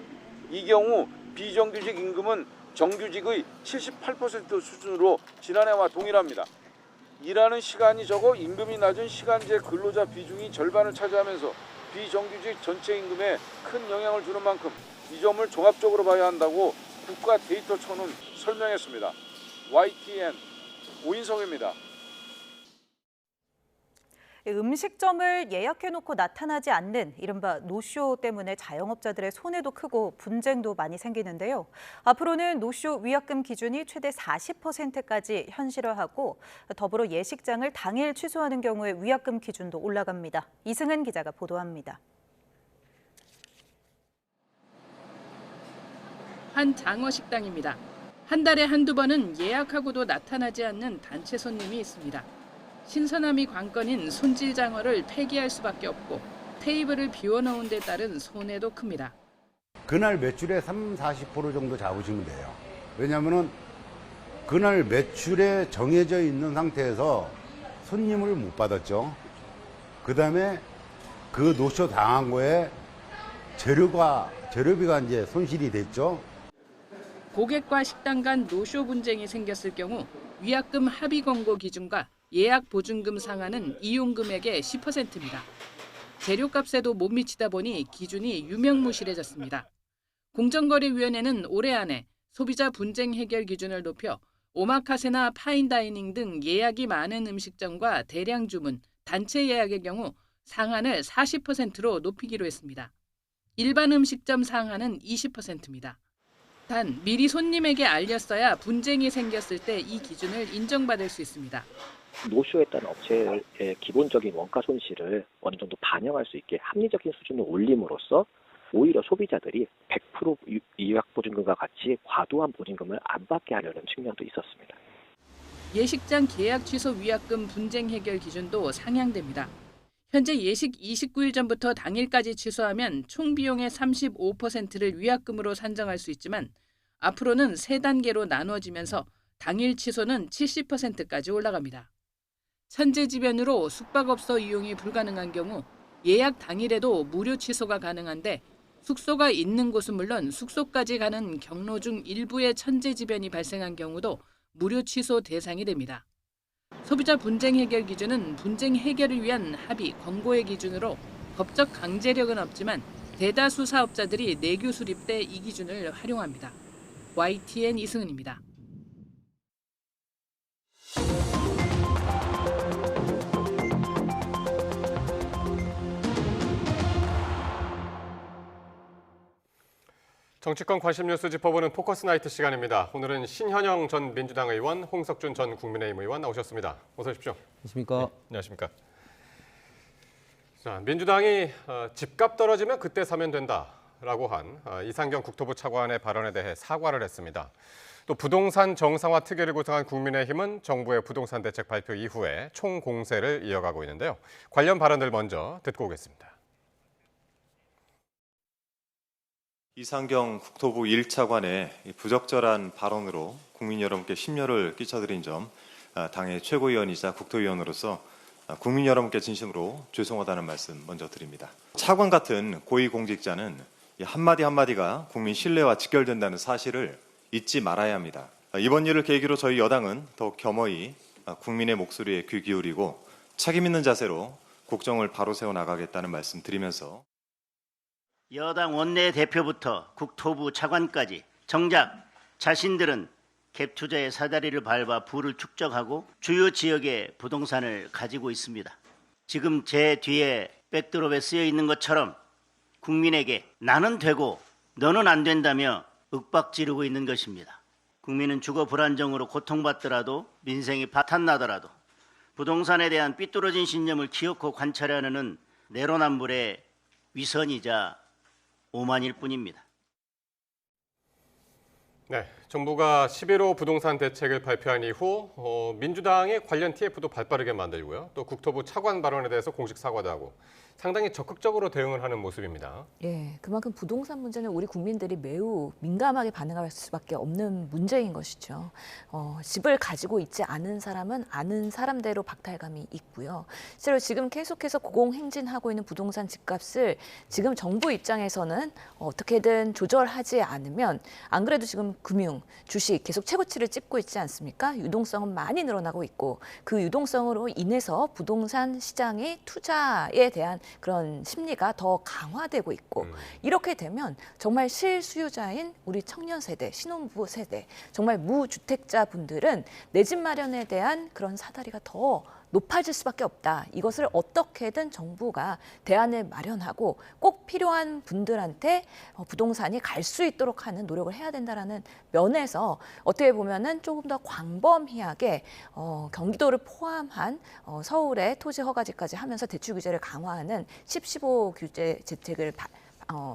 이 경우 비정규직 임금은 정규직의 78% 수준으로 지난해와 동일합니다. 일하는 시간이 적어 임금이 낮은 시간제 근로자 비중이 절반을 차지하면서 비정규직 전체 임금에 큰 영향을 주는 만큼 이 점을 종합적으로 봐야 한다고 국가데이터처는 설명했습니다. YTN 오인성입니다. 음식점을 예약해놓고 나타나지 않는 이른바 노쇼 때문에 자영업자들의 손해도 크고 분쟁도 많이 생기는데요. 앞으로는 노쇼 위약금 기준이 최대 40%까지 현실화하고 더불어 예식장을 당일 취소하는 경우에 위약금 기준도 올라갑니다. 이승은 기자가 보도합니다. 한 장어 식당입니다. 한 달에 한두 번은 예약하고도 나타나지 않는 단체 손님이 있습니다. 신선함이 관건인 손질장어를 폐기할 수밖에 없고 테이블을 비워놓은 데 따른 손해도 큽니다. 그날 매출의 30-40% 정도 잡으시면 돼요. 왜냐하면 그날 매출에 정해져 있는 상태에서 손님을 못 받았죠. 그다음에 그 노쇼 당한 거에 재료비가 이제 손실이 됐죠. 고객과 식당 간 노쇼 분쟁이 생겼을 경우 위약금 합의 권고 기준과 예약 보증금 상한은 이용 금액의 10%입니다. 재료값에도 못 미치다 보니 기준이 유명무실해졌습니다. 공정거래위원회는 올해 안에 소비자 분쟁 해결 기준을 높여 오마카세나 파인다이닝 등 예약이 많은 음식점과 대량 주문, 단체 예약의 경우 상한을 40%로 높이기로 했습니다. 일반 음식점 상한은 20%입니다. 단 미리 손님에게 알렸어야 분쟁이 생겼을 때 이 기준을 인정받을 수 있습니다. 노쇼했다는 업체의 기본적인 원가 손실을 어느 정도 반영할 수 있게 합리적인 수준을 올림으로써 오히려 소비자들이 100% 예약 보증금과 같이 과도한 보증금을 안 받게 하려는 측면도 있었습니다. 예식장 계약 취소 위약금 분쟁 해결 기준도 상향됩니다. 현재 예식 29일 전부터 당일까지 취소하면 총 비용의 35%를 위약금으로 산정할 수 있지만 앞으로는 3단계로 나눠지면서 당일 취소는 70%까지 올라갑니다. 천재지변으로 숙박업소 이용이 불가능한 경우 예약 당일에도 무료 취소가 가능한데 숙소가 있는 곳은 물론 숙소까지 가는 경로 중 일부의 천재지변이 발생한 경우도 무료 취소 대상이 됩니다. 소비자 분쟁 해결 기준은 분쟁 해결을 위한 합의, 권고의 기준으로 법적 강제력은 없지만 대다수 사업자들이 내규 수립 때 이 기준을 활용합니다. YTN 이승은입니다. 정치권 관심 뉴스 짚어보는 포커스 나이트 시간입니다. 오늘은 신현영 전 민주당 의원, 홍석준 전 국민의힘 의원 나오셨습니다. 어서 오십시오. 안녕하십니까. 네, 안녕하십니까. 자, 민주당이 집값 떨어지면 그때 사면 된다라고 한 이상경 국토부 차관의 발언에 대해 사과를 했습니다. 또 부동산 정상화 특위를 구성한 국민의힘은 정부의 부동산 대책 발표 이후에 총공세를 이어가고 있는데요. 관련 발언들 먼저 듣고 오겠습니다. 이상경 국토부 1차관의 부적절한 발언으로 국민 여러분께 심려를 끼쳐드린 점 당의 최고위원이자 국토위원으로서 국민 여러분께 진심으로 죄송하다는 말씀 먼저 드립니다. 차관 같은 고위공직자는 한마디 한마디가 국민 신뢰와 직결된다는 사실을 잊지 말아야 합니다. 이번 일을 계기로 저희 여당은 더욱 겸허히 국민의 목소리에 귀 기울이고 책임 있는 자세로 국정을 바로 세워나가겠다는 말씀 드리면서 여당 원내대표부터 국토부 차관까지 정작 자신들은 갭 투자의 사다리를 밟아 부를 축적하고 주요 지역의 부동산을 가지고 있습니다. 지금 제 뒤에 백드롭에 쓰여 있는 것처럼 국민에게 나는 되고 너는 안 된다며 윽박지르고 있는 것입니다. 국민은 주거 불안정으로 고통받더라도 민생이 파탄나더라도 부동산에 대한 삐뚤어진 신념을 기어코 관찰하는 내로남불의 위선이자 오만일 뿐입니다. 네, 정부가 11호 부동산 대책을 발표한 이후 민주당이 관련 TF도 발빠르게 만들고요. 또 국토부 차관 발언에 대해서 공식 사과도 하고 상당히 적극적으로 대응을 하는 모습입니다. 예, 그만큼 부동산 문제는 우리 국민들이 매우 민감하게 반응할 수밖에 없는 문제인 것이죠. 집을 가지고 있지 않은 사람은 아는 사람대로 박탈감이 있고요. 실제로 지금 계속해서 고공행진하고 있는 부동산 집값을 지금 정부 입장에서는 어떻게든 조절하지 않으면 안 그래도 지금 금융, 주식 계속 최고치를 찍고 있지 않습니까? 유동성은 많이 늘어나고 있고 그 유동성으로 인해서 부동산 시장의 투자에 대한 그런 심리가 더 강화되고 있고 이렇게 되면 정말 실수요자인 우리 청년 세대, 신혼부부 세대, 정말 무주택자 분들은 내 집 마련에 대한 그런 사다리가 더 높아질 수밖에 없다. 이것을 어떻게든 정부가 대안을 마련하고 꼭 필요한 분들한테 부동산이 갈 수 있도록 하는 노력을 해야 된다라는 면에서 어떻게 보면은 조금 더 광범위하게 경기도를 포함한 서울의 토지 허가제까지 하면서 대출 규제를 강화하는 10.15 규제 대책을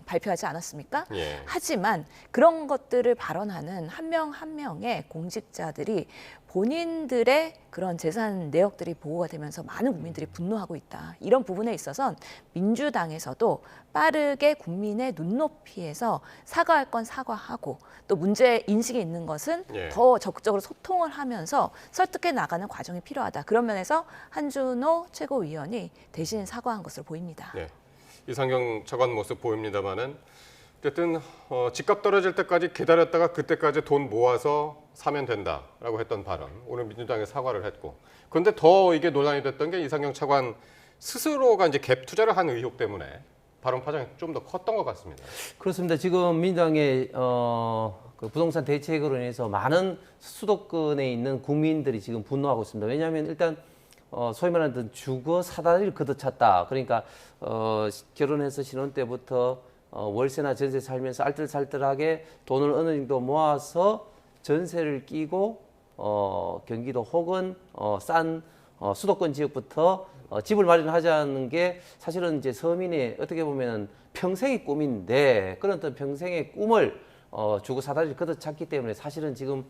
발표하지 않았습니까? 예. 하지만 그런 것들을 발언하는 한 명 한 명의 공직자들이 본인들의 그런 재산 내역들이 보호가 되면서 많은 국민들이 분노하고 있다. 이런 부분에 있어서는 민주당에서도 빠르게 국민의 눈높이에서 사과할 건 사과하고 또 문제 인식이 있는 것은 더 적극적으로 소통을 하면서 설득해 나가는 과정이 필요하다. 그런 면에서 한준호 최고위원이 대신 사과한 것으로 보입니다. 네. 이상경 차관 모습 보입니다만은 어쨌든 집값 떨어질 때까지 기다렸다가 그때까지 돈 모아서 사면 된다라고 했던 발언. 오늘 민주당에 사과를 했고. 그런데 더 이게 논란이 됐던 게 이상경 차관 스스로가 이제 갭 투자를 한 의혹 때문에 발언 파장이 좀 더 컸던 것 같습니다. 그렇습니다. 지금 민주당의 그 부동산 대책으로 인해서 많은 수도권에 있는 국민들이 지금 분노하고 있습니다. 왜냐하면 일단 소위 말하는 주거 사다리를 걷어찼다. 그러니까 결혼해서 신혼 때부터 월세나 전세 살면서 알뜰살뜰하게 돈을 어느 정도 모아서 전세를 끼고 경기도 혹은 싼 수도권 지역부터 집을 마련하자는 게 사실은 이제 서민의 어떻게 보면 평생의 꿈인데 그런 어떤 평생의 꿈을 주거 사다리를 걷어찼기 때문에 사실은 지금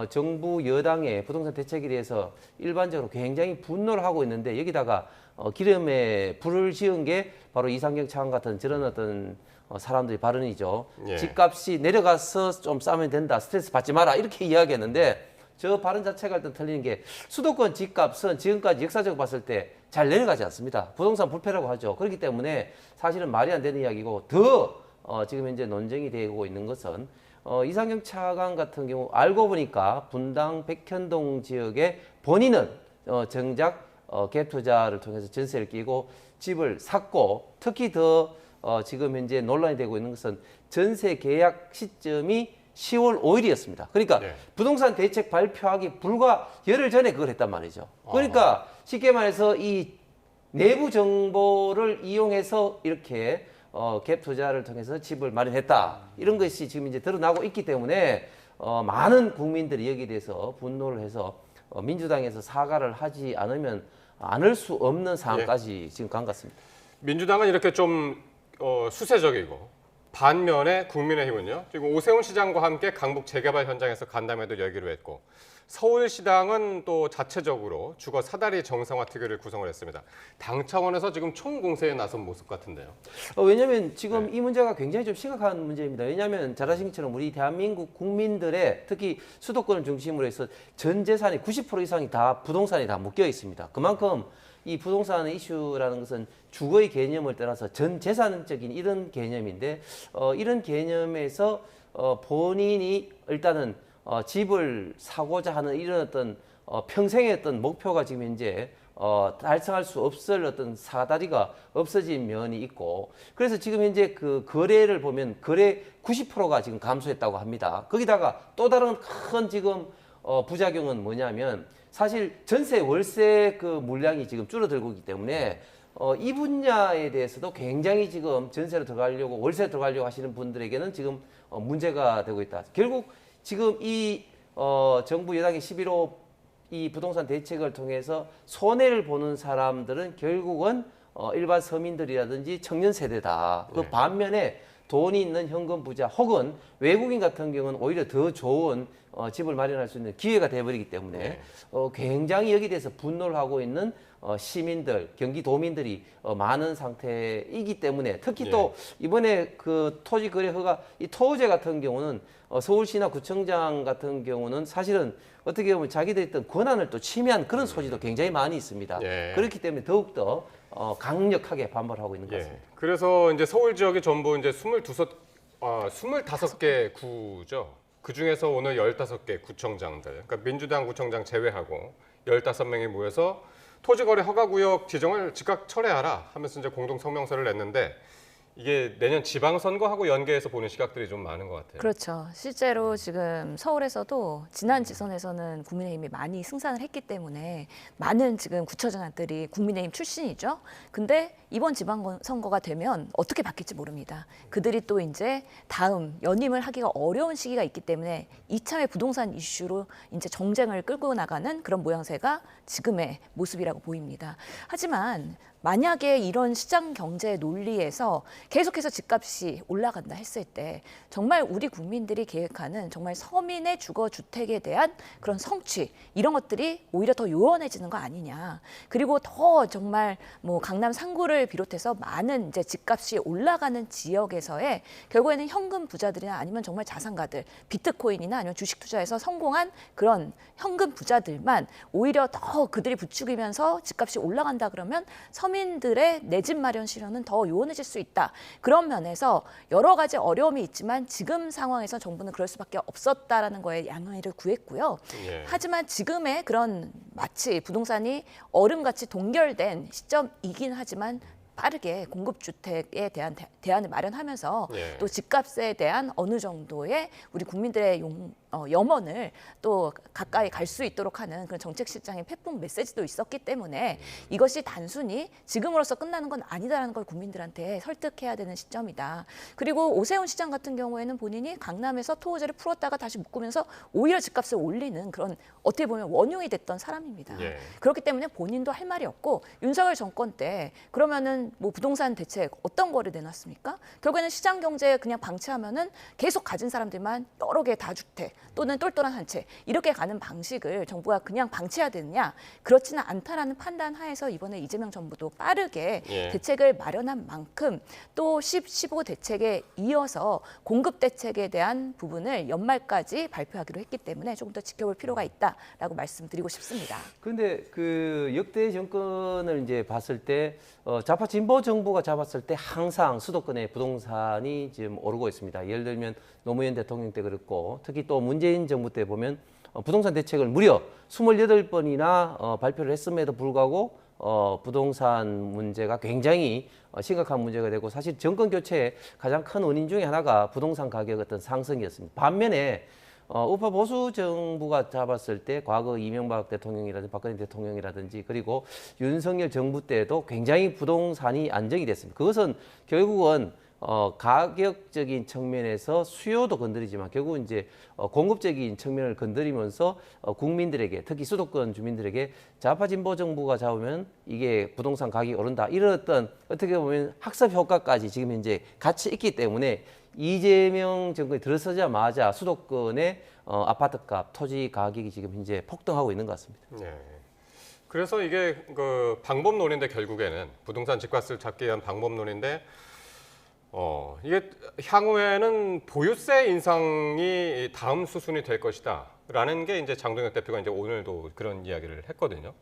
정부 여당의 부동산 대책에 대해서 일반적으로 굉장히 분노를 하고 있는데 여기다가 기름에 불을 지은 게 바로 이상경 차관 같은 저런 어떤 사람들의 발언이죠. 예. 집값이 내려가서 좀 싸면 된다. 스트레스 받지 마라. 이렇게 이야기했는데 저 발언 자체가 일단 틀리는 게 수도권 집값은 지금까지 역사적으로 봤을 때 잘 내려가지 않습니다. 부동산 불패라고 하죠. 그렇기 때문에 사실은 말이 안 되는 이야기고 더 지금 현재 논쟁이 되고 있는 것은 이상경 차관 같은 경우 알고 보니까 분당 백현동 지역에 본인은 정작 갭 투자를 통해서 전세를 끼고 집을 샀고 특히 더 지금 현재 논란이 되고 있는 것은 전세 계약 시점이 10월 5일이었습니다. 그러니까 네. 부동산 대책 발표하기 불과 열흘 전에 그걸 했단 말이죠. 그러니까 쉽게 말해서 이 내부 정보를 이용해서 이렇게 갭 투자를 통해서 집을 마련했다. 이런 것이 지금 이제 드러나고 있기 때문에 많은 국민들이 여기에 대해서 분노를 해서 민주당에서 사과를 하지 않으면 않을 수 없는 상황까지 지금 간 것 같습니다. 민주당은 이렇게 좀 수세적이고 반면에 국민의힘은요. 지금 오세훈 시장과 함께 강북 재개발 현장에서 간담회도 열기로 했고 서울시당은 또 자체적으로 주거 사다리 정상화 특위를 구성을 했습니다. 당 차원에서 지금 총공세에 나선 모습 같은데요. 왜냐하면 지금 이 문제가 굉장히 좀 심각한 문제입니다. 왜냐하면 잘 아시는 것처럼 우리 대한민국 국민들의 특히 수도권을 중심으로 해서 전 재산이 90% 이상이 다 부동산이 다 묶여 있습니다. 그만큼 이 부동산 이슈라는 것은 주거의 개념을 떠나서 전 재산적인 이런 개념인데 이런 개념에서 본인이 일단은 집을 사고자 하는 이런 어떤 평생의 어떤 목표가 지금 현재 달성할 수 없을 어떤 사다리가 없어진 면이 있고 그래서 지금 현재 그 거래를 보면 거래 90%가 지금 감소했다고 합니다. 거기다가 또 다른 큰 지금 부작용은 뭐냐면 사실 전세 월세 그 물량이 지금 줄어들고 있기 때문에 이 분야에 대해서도 굉장히 지금 전세로 들어가려고 월세로 들어가려고 하시는 분들에게는 지금 문제가 되고 있다. 결국 지금 이 정부 여당의 11호 이 부동산 대책을 통해서 손해를 보는 사람들은 결국은 일반 서민들이라든지 청년 세대다. 그 반면에 돈이 있는 현금 부자 혹은 외국인 같은 경우는 오히려 더 좋은 집을 마련할 수 있는 기회가 돼버리기 때문에 굉장히 여기에 대해서 분노를 하고 있는 시민들, 경기도민들이 많은 상태이기 때문에 특히 또 이번에 그 토지거래허가 이 토호제 같은 경우는 서울시나 구청장 같은 경우는 사실은 어떻게 보면 자기들이 있던 권한을 또 침해한 그런 소지도 굉장히 많이 있습니다. 그렇기 때문에 더욱더 강력하게 반발하고 있는 것 같습니다. 그래서 이제 서울 지역이 전부 이제 25개 구죠. 그 중에서 오늘 15개 구청장들, 그러니까 민주당 구청장 제외하고 15명이 모여서 토지거래 허가구역 지정을 즉각 철회하라 하면서 이제 공동 성명서를 냈는데 이게 내년 지방선거하고 연계해서 보는 시각들이 좀 많은 것 같아요. 그렇죠. 실제로 지금 서울에서도 지난 지선에서는 국민의힘이 많이 승산을 했기 때문에 많은 지금 구청장들이 국민의힘 출신이죠. 근데 이번 지방선거가 되면 어떻게 바뀔지 모릅니다. 그들이 또 이제 다음 연임을 하기가 어려운 시기가 있기 때문에 이참에 부동산 이슈로 이제 정쟁을 끌고 나가는 그런 모양새가 지금의 모습이라고 보입니다. 하지만 만약에 이런 시장 경제 논리에서 계속해서 집값이 올라간다 했을 때 정말 우리 국민들이 계획하는 정말 서민의 주거 주택에 대한 그런 성취 이런 것들이 오히려 더 요원해지는 거 아니냐. 그리고 더 정말 뭐 강남 3구를 비롯해서 많은 이제 집값이 올라가는 지역에서의 결국에는 현금 부자들이나 아니면 정말 자산가들, 비트코인이나 아니면 주식 투자에서 성공한 그런 현금 부자들만 오히려 더 그들이 부추기면서 집값이 올라간다 그러면 서민들의 내 집 마련 실현은 더 요원해질 수 있다. 그런 면에서 여러 가지 어려움이 있지만 지금 상황에서 정부는 그럴 수밖에 없었다라는 거에 양해를 구했고요. 하지만 지금의 그런 마치 부동산이 얼음같이 동결된 시점이긴 하지만 빠르게 공급주택에 대한 대안을 마련하면서 예. 또 집값에 대한 어느 정도의 우리 국민들의 염원을 또 가까이 갈 수 있도록 하는 그런 정책 실장의 페북 메시지도 있었기 때문에 이것이 단순히 지금으로서 끝나는 건 아니다라는 걸 국민들한테 설득해야 되는 시점이다. 그리고 오세훈 시장 같은 경우에는 본인이 강남에서 토호제를 풀었다가 다시 묶으면서 오히려 집값을 올리는 그런 어떻게 보면 원흉이 됐던 사람입니다. 예. 그렇기 때문에 본인도 할 말이 없고 윤석열 정권 때 그러면은 뭐 부동산 대책 어떤 거를 내놨습니까? 결국에는 시장 경제 그냥 방치하면은 계속 가진 사람들만 여러 개 다주택 또는 똘똘한 한 채 이렇게 가는 방식을 정부가 그냥 방치해야 되느냐? 그렇지는 않다라는 판단 하에서 이번에 이재명 정부도 빠르게 예. 대책을 마련한 만큼 또 15 대책에 이어서 공급 대책에 대한 부분을 연말까지 발표하기로 했기 때문에 조금 더 지켜볼 필요가 있다라고 말씀드리고 싶습니다. 그런데 그 역대 정권을 이제 봤을 때 좌파 진보 정부가 잡았을 때 항상 수도권의 부동산이 지금 오르고 있습니다. 예를 들면 노무현 대통령 때 그랬고 특히 또 문재인 정부 때 보면 부동산 대책을 무려 28번이나 발표를 했음에도 불구하고 부동산 문제가 굉장히 심각한 문제가 되고 사실 정권 교체의 가장 큰 원인 중에 하나가 부동산 가격 어떤 상승이었습니다. 반면에 우파 보수 정부가 잡았을 때 과거 이명박 대통령이라든지 박근혜 대통령이라든지 그리고 윤석열 정부 때도 굉장히 부동산이 안정이 됐습니다. 그것은 결국은 가격적인 측면에서 수요도 건드리지만 결국 이제 공급적인 측면을 건드리면서 국민들에게 특히 수도권 주민들에게 좌파 진보 정부가 잡으면 이게 부동산 가격이 오른다 이런 어떤 어떻게 보면 학습 효과까지 지금 현재 같이 있기 때문에 이재명 정권이 들어서자마자 수도권의 아파트값, 토지 가격이 지금 현재 폭등하고 있는 것 같습니다. 네. 그래서 이게 그 방법론인데 결국에는 부동산 집값을 잡기 위한 방법론인데 이게 향후에는 보유세 인상이 다음 수순이 될 것이다라는 게 이제 장동혁 대표가 이제 오늘도 그런 이야기를 했거든요.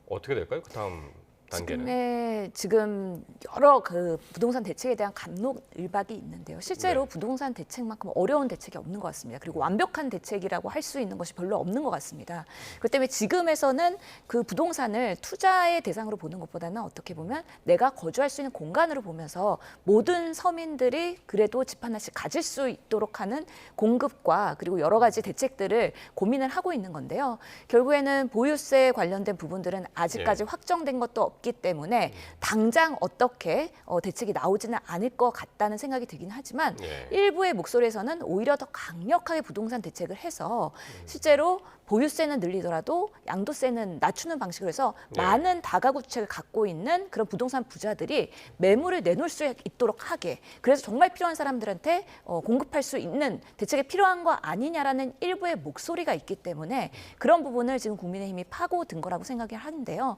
어떻게 될까요? 그 다음 단계는? 지금 여러 그 부동산 대책에 대한 갑론을박이 있는데요. 실제로 네. 부동산 대책만큼 어려운 대책이 없는 것 같습니다. 그리고 완벽한 대책이라고 할 수 있는 것이 별로 없는 것 같습니다. 그렇기 때문에 지금에서는 그 부동산을 투자의 대상으로 보는 것보다는 어떻게 보면 내가 거주할 수 있는 공간으로 보면서 모든 서민들이 그래도 집 하나씩 가질 수 있도록 하는 공급과 그리고 여러 가지 대책들을 고민을 하고 있는 건데요. 결국에는 보유세 관련된 부분들은 아직까지 확정된 것도 없기 때문에 당장 어떻게 대책이 나오지는 않을 것 같다는 생각이 들긴 하지만 일부의 목소리에서는 오히려 더 강력하게 부동산 대책을 해서 실제로 보유세는 늘리더라도 양도세는 낮추는 방식으로 해서 많은 다가구 주택을 갖고 있는 그런 부동산 부자들이 매물을 내놓을 수 있도록 하게 그래서 정말 필요한 사람들한테 공급할 수 있는 대책이 필요한 거 아니냐라는 일부의 목소리가 있기 때문에 그런 부분을 지금 국민의힘이 파고든 거라고 생각을 하는데요.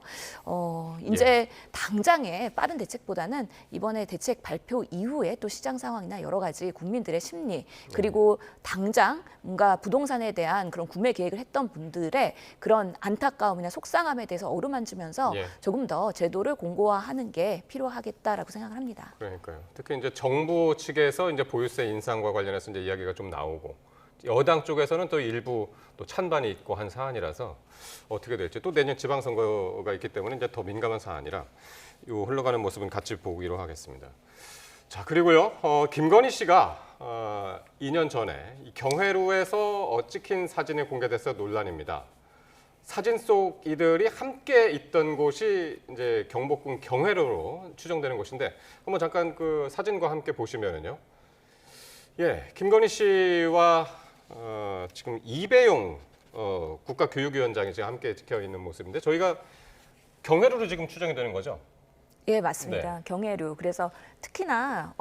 이제 당장의 빠른 대책보다는 이번에 대책 발표 이후에 또 시장 상황이나 여러 가지 국민들의 심리 그리고 당장 뭔가 부동산에 대한 그런 구매 계획을 했던 분들의 그런 안타까움이나 속상함에 대해서 어루만지면서 조금 더 제도를 공고화하는 게 필요하겠다라고 생각을 합니다. 그러니까요. 특히 이제 정부 측에서 이제 보유세 인상과 관련해서 이제 이야기가 좀 나오고 여당 쪽에서는 또 일부 또 찬반이 있고 한 사안이라서 어떻게 될지 또 내년 지방선거가 있기 때문에 이제 더 민감한 사안이라 이 흘러가는 모습은 같이 보기로 하겠습니다. 자 그리고요 김건희 씨가 2년 전에 경회루에서 찍힌 사진이 공개돼서 논란입니다. 사진 속 이들이 함께 있던 곳이 이제 경복궁 경회루로 추정되는 곳인데 한번 잠깐 그 사진과 함께 보시면은요. 김건희 씨와 지금 이배용 국가교육위원장이 지금 함께 찍혀 있는 모습인데 저희가 경회루로 지금 추정이 되는 거죠? 예, 맞습니다. 경회루. 그래서 특히나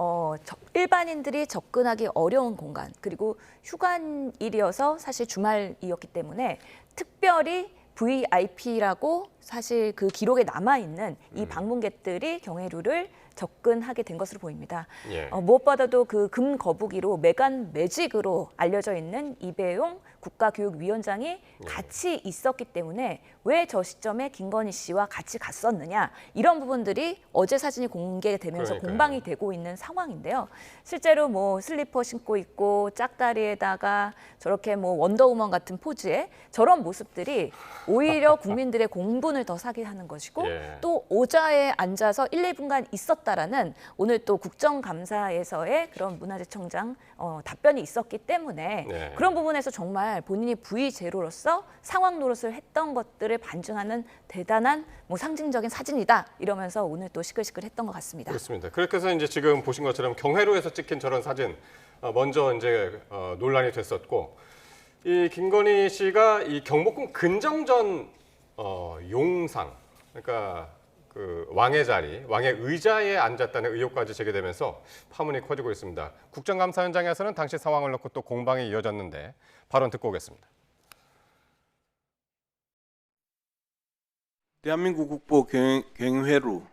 일반인들이 접근하기 어려운 공간 그리고 휴관일이어서 사실 주말이었기 때문에 특별히 VIP라고 사실 그 기록에 남아있는 이 방문객들이 경회루를 접근하게 된 것으로 보입니다. 무엇보다도 그 금 거북이로 매간 매직으로 알려져 있는 이배용 국가교육위원장이 같이 있었기 때문에 왜 저 시점에 김건희 씨와 같이 갔었느냐 이런 부분들이 어제 사진이 공개되면서 공방이 되고 있는 상황인데요. 실제로 뭐 슬리퍼 신고 있고 짝다리에다가 저렇게 뭐 원더우먼 같은 포즈에 저런 모습들이 오히려 국민들의 공분을 번을 더 사게 하는 것이고 예. 또 오자에 앉아서 1, 2분간 있었다라는 오늘 또 국정감사에서의 그런 문화재청장 답변이 있었기 때문에 네. 그런 부분에서 정말 본인이 V0로서 상황 노릇을 했던 것들을 반증하는 대단한 뭐 상징적인 사진이다 이러면서 오늘 또 시끌시끌했던 것 같습니다. 그렇습니다. 그렇게 해서 이제 지금 보신 것처럼 경회로에서 찍힌 저런 사진 먼저 이제 논란이 됐었고 이 김건희 씨가 이 경복궁 근정전 용상 그러니까 그 왕의 자리, 왕의 의자에 앉았다는 의혹까지 제기되면서 파문이 커지고 있습니다. 국정감사 현장에서는 당시 상황을 놓고 또 공방이 이어졌는데 발언 듣고 오겠습니다. 대한민국 국보 경회로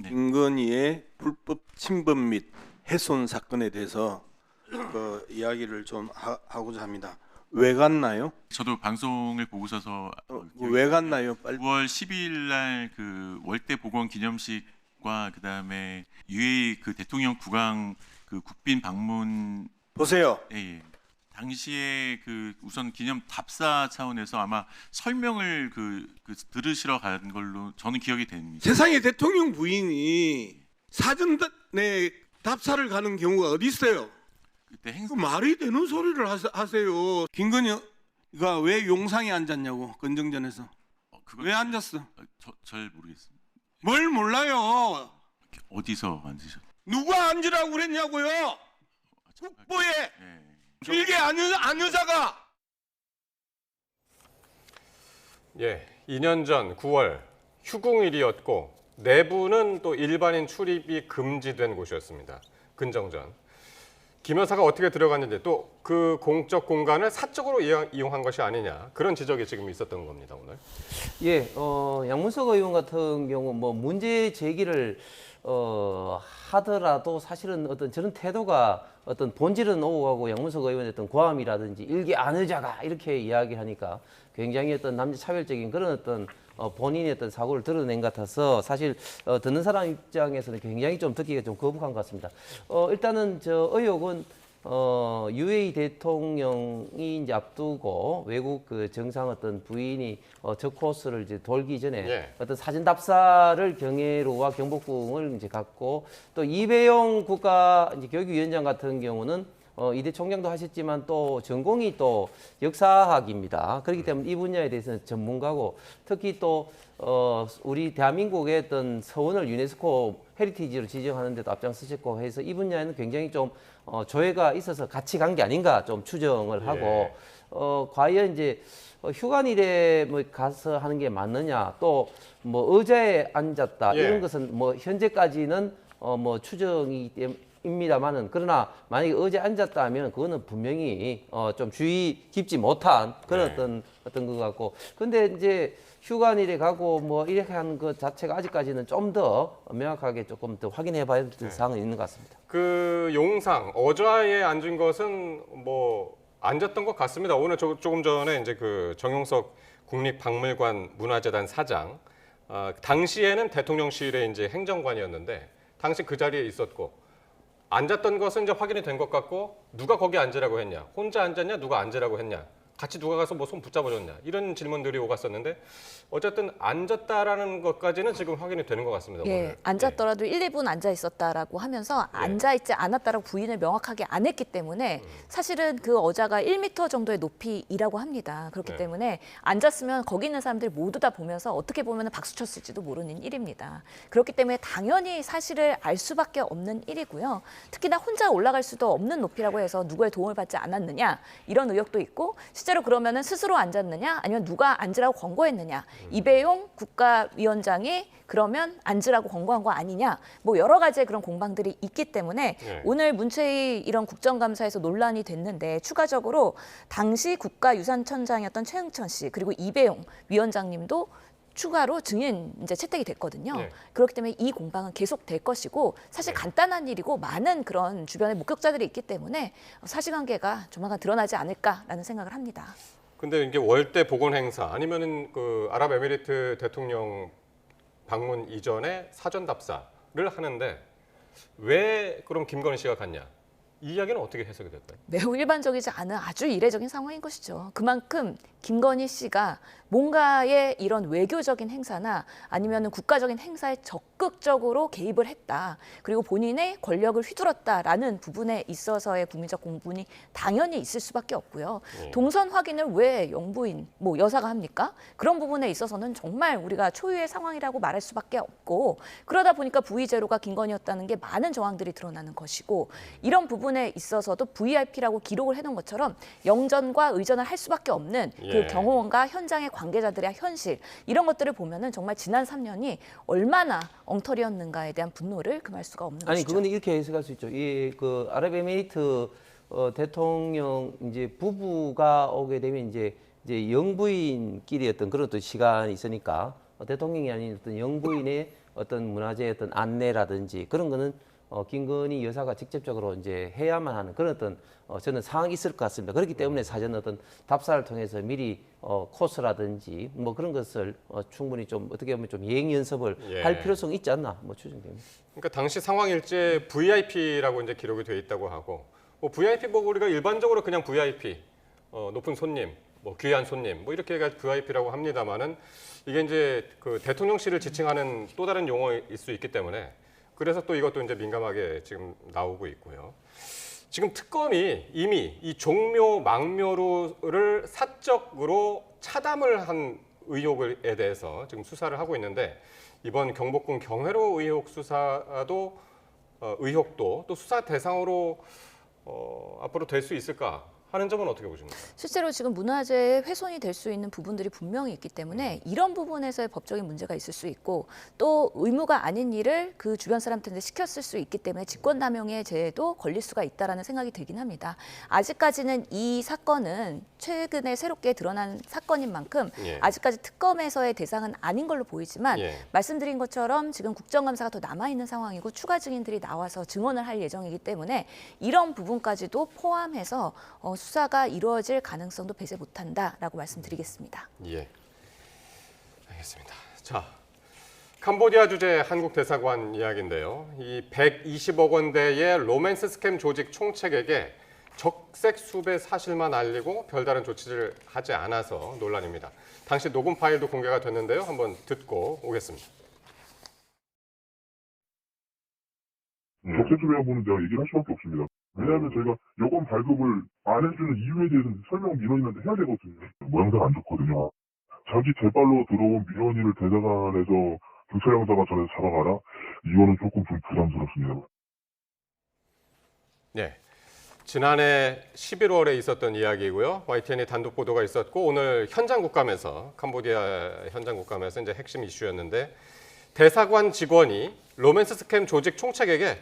김건희의 불법 침범 및 훼손 사건에 대해서 그 이야기를 좀 하고자 합니다. 왜 갔나요? 저도 방송을 보고서서 왜 갔나요? 빨리. 9월 12일 날 그 월대 복원 기념식과 그다음에 UAE 그 대통령 국왕 그 국빈 방문 보세요. 예. 당시에 그 우선 기념 답사 차원에서 아마 설명을 그 들으시러 간 걸로 저는 기억이 됩니다. 세상에 대통령 부인이 사전에 답사를 가는 경우가 어디 있어요? 그때 그 말이 되는 소리를 하세요. 김건희가 왜 용상에 앉았냐고 건정전에서. 왜 앉았어? 잘 모르겠습니다. 뭘 몰라요? 어디서 앉으셨? 누가 앉으라고 그랬냐고요? 국보에 일개 안여자가. 예, 2년 전 9월 휴궁일이었고 내부는 또 일반인 출입이 금지된 곳이었습니다. 근정전. 김 여사가 어떻게 들어갔는지 또 그 공적 공간을 사적으로 이용한 것이 아니냐 그런 지적이 지금 있었던 겁니다 오늘. 예, 양문석 의원 같은 경우 뭐 문제 제기를 하더라도 사실은 어떤 저런 태도가 어떤 본질은 오고가고 양문석 의원의 어떤 고함이라든지 일개 안의자가 이렇게 이야기하니까 굉장히 어떤 남자 차별적인 그런 어떤 본인의 어떤 사고를 드러낸 것 같아서 사실 듣는 사람 입장에서는 굉장히 좀 듣기가 좀 거북한 것 같습니다. 일단은 저 의혹은 UAE 대통령이 이제 앞두고 외국 그 정상 어떤 부인이 저 코스를 이제 돌기 전에 어떤 사진 답사를 경회로와 경복궁을 이제 갔고 또 이배용 국가 이제 교육위원장 같은 경우는 이대 총장도 하셨지만 또 전공이 또 역사학입니다. 그렇기 때문에 이 분야에 대해서는 전문가고 특히 또 우리 대한민국의 어떤 서원을 유네스코 헤리티지로 지정하는 데도 앞장서셨고 해서 이 분야에는 굉장히 좀 조회가 있어서 같이 간 게 아닌가 좀 추정을 하고 과연 이제 휴관일에 뭐 가서 하는 게 맞느냐 또 뭐 의자에 앉았다 이런 것은 뭐 현재까지는 뭐 추정이 입니다만은 그러나 만약에 의자에 앉았다 하면 그거는 분명히 좀 주의 깊지 못한 그런 어떤 것 같고 근데 이제 휴관일에 가고 뭐 이렇게 하는 것 자체가 아직까지는 좀 더 명확하게 조금 더 확인해 봐야 될 사항은 있는 것 같습니다. 그 용상 어좌에 앉은 것은 뭐 앉았던 것 같습니다. 오늘 조금 전에 이제 그 정용석 국립박물관 문화재단 사장 당시에는 대통령실의 이제 행정관이었는데 당시 그 자리에 있었고 앉았던 것은 이제 확인이 된 것 같고 누가 거기 앉으라고 했냐? 혼자 앉았냐? 누가 앉으라고 했냐? 같이 누가 가서 뭐 손 붙잡아줬냐? 이런 질문들이 오갔었는데 어쨌든 앉았다라는 것까지는 지금 확인이 되는 것 같습니다. 예, 오늘. 앉았더라도 1, 2분 앉아 있었다라고 하면서 앉아있지 않았다라고 부인을 명확하게 안 했기 때문에 사실은 그 어자가 1m 정도의 높이라고 합니다. 그렇기 때문에 앉았으면 거기 있는 사람들 모두 다 보면서 어떻게 보면 박수 쳤을지도 모르는 일입니다. 그렇기 때문에 당연히 사실을 알 수밖에 없는 일이고요. 특히나 혼자 올라갈 수도 없는 높이라고 해서 누구의 도움을 받지 않았느냐 이런 의혹도 있고 실제로 그러면은 스스로 앉았느냐 아니면 누가 앉으라고 권고했느냐 이배용 국가위원장이 그러면 앉으라고 권고한 거 아니냐 뭐 여러 가지의 그런 공방들이 있기 때문에 오늘 문체위 이런 국정감사에서 논란이 됐는데 추가적으로 당시 국가유산청장이었던 최응천 씨 그리고 이배용 위원장님도 추가로 증인 이제 채택이 됐거든요. 그렇기 때문에 이 공방은 계속될 것이고 사실 간단한 일이고 많은 그런 주변에 목격자들이 있기 때문에 사실관계가 조만간 드러나지 않을까라는 생각을 합니다. 근데 이게 월대 복원 행사 아니면은 그 아랍에미리트 대통령 방문 이전에 사전 답사를 하는데 왜 그럼 김건희 씨가 갔냐? 이 이야기는 어떻게 해석이 될까요? 매우 일반적이지 않은 아주 이례적인 상황인 것이죠. 그만큼 김건희 씨가 뭔가의 이런 외교적인 행사나 아니면 국가적인 행사에 적극적으로 개입을 했다. 그리고 본인의 권력을 휘둘렀다라는 부분에 있어서의 국민적 공분이 당연히 있을 수밖에 없고요. 동선 확인을 왜 영부인, 여사가 합니까? 그런 부분에 있어서는 정말 우리가 초유의 상황이라고 말할 수밖에 없고, 그러다 보니까 부의제로가 김건희였다는 게 많은 정황들이 드러나는 것이고, 이런 부분에 있어서도 VIP라고 기록을 해놓은 것처럼 영전과 의전을 할 수밖에 없는 그 경호원과 현장의 관계자들의 현실, 이런 것들을 보면은 정말 지난 3년이 얼마나 엉터리였는가에 대한 분노를 금할 수가 없는 아니, 것이죠. 그건 이렇게 해석할 수 있죠. 그 아랍에미리트 대통령 이제 부부가 오게 되면 이제 영부인끼리 어떤 그런 또 시간이 있으니까 대통령이 아닌 어떤 영부인의 어떤 문화재 어떤 안내라든지 그런 거는 김건희 여사가 직접적으로 이제 해야만 하는 그런 어떤 저는 상황이 있을 것 같습니다. 그렇기 때문에 사전 어떤 답사를 통해서 미리 코스라든지 뭐 그런 것을 충분히 좀 어떻게 보면 좀 예행 연습을 할 필요성이 있지 않나 추정됩니다. 그러니까 당시 상황 일지에 VIP라고 이제 기록이 돼 있다고 하고, VIP 우리가 일반적으로 그냥 VIP 높은 손님, 귀한 손님 이렇게 VIP라고 합니다만은 이게 이제 그 대통령실을 지칭하는 또 다른 용어일 수 있기 때문에 그래서 또 이것도 이제 민감하게 지금 나오고 있고요. 지금 특검이 이미 이 종묘 망묘를 사적으로 차담을 한 의혹에 대해서 지금 수사를 하고 있는데, 이번 경복궁 경회로 의혹 수사도 의혹도 또 수사 대상으로 앞으로 될 수 있을까 하는 점은 어떻게 보십니까? 실제로 지금 문화재에 훼손이 될 수 있는 부분들이 분명히 있기 때문에 이런 부분에서의 법적인 문제가 있을 수 있고, 또 의무가 아닌 일을 그 주변 사람들한테 시켰을 수 있기 때문에 직권남용의 죄에도 걸릴 수가 있다라는 생각이 들긴 합니다. 아직까지는 이 사건은 최근에 새롭게 드러난 사건인 만큼 아직까지 특검에서의 대상은 아닌 걸로 보이지만 말씀드린 것처럼 지금 국정감사가 더 남아있는 상황이고 추가 증인들이 나와서 증언을 할 예정이기 때문에 이런 부분까지도 포함해서 수사가 이루어질 가능성도 배제 못한다라고 말씀드리겠습니다. 예, 알겠습니다. 자, 캄보디아 주재 한국 대사관 이야기인데요. 이 120억 원대의 로맨스 스캠 조직 총책에게 적색 수배 사실만 알리고 별다른 조치를 하지 않아서 논란입니다. 당시 녹음 파일도 공개가 됐는데요. 한번 듣고 오겠습니다. 적색 수배 여부는 제가 얘기를 할 수밖에 없습니다. 왜냐하면 저희가 여권 발급을 안 해주는 이유에 대해서는 설명 민원인한테 해야 되거든요. 모양새가 안 좋거든요. 자기 재발로 들어온 민원인을 대사관에서 경찰 형사가 전에서 잡아가라? 이거는 조금 좀 부담스럽습니다. 네, 지난해 11월에 있었던 이야기고요. YTN이 단독 보도가 있었고 오늘 현장 국감에서 캄보디아 현장 국감에서 이제 핵심 이슈였는데, 대사관 직원이 로맨스 스캠 조직 총책에게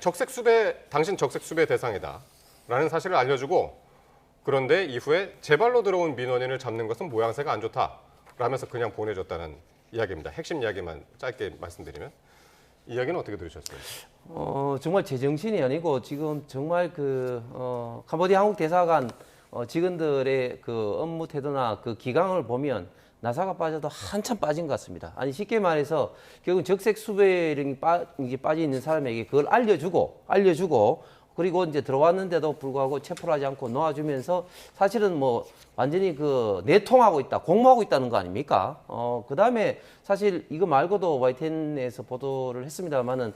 당신 적색 수배 대상이다라는 사실을 알려주고, 그런데 이후에 재발로 들어온 민원인을 잡는 것은 모양새가 안 좋다라면서 그냥 보내줬다는 이야기입니다. 핵심 이야기만 짧게 말씀드리면, 이야기는 어떻게 들으셨어요? 정말 제정신이 아니고 지금 정말 캄보디아 한국 대사관 직원들의 그 업무 태도나 그 기강을 보면 나사가 빠져도 한참 빠진 것 같습니다. 아니 쉽게 말해서 결국 적색 수배령이 빠져 있는 사람에게 그걸 알려주고 그리고 이제 들어왔는데도 불구하고 체포를 하지 않고 놓아주면서 사실은 뭐 완전히 내통하고 있다, 공모하고 있다는 거 아닙니까? 그다음에 사실 이거 말고도 YTN에서 보도를 했습니다만은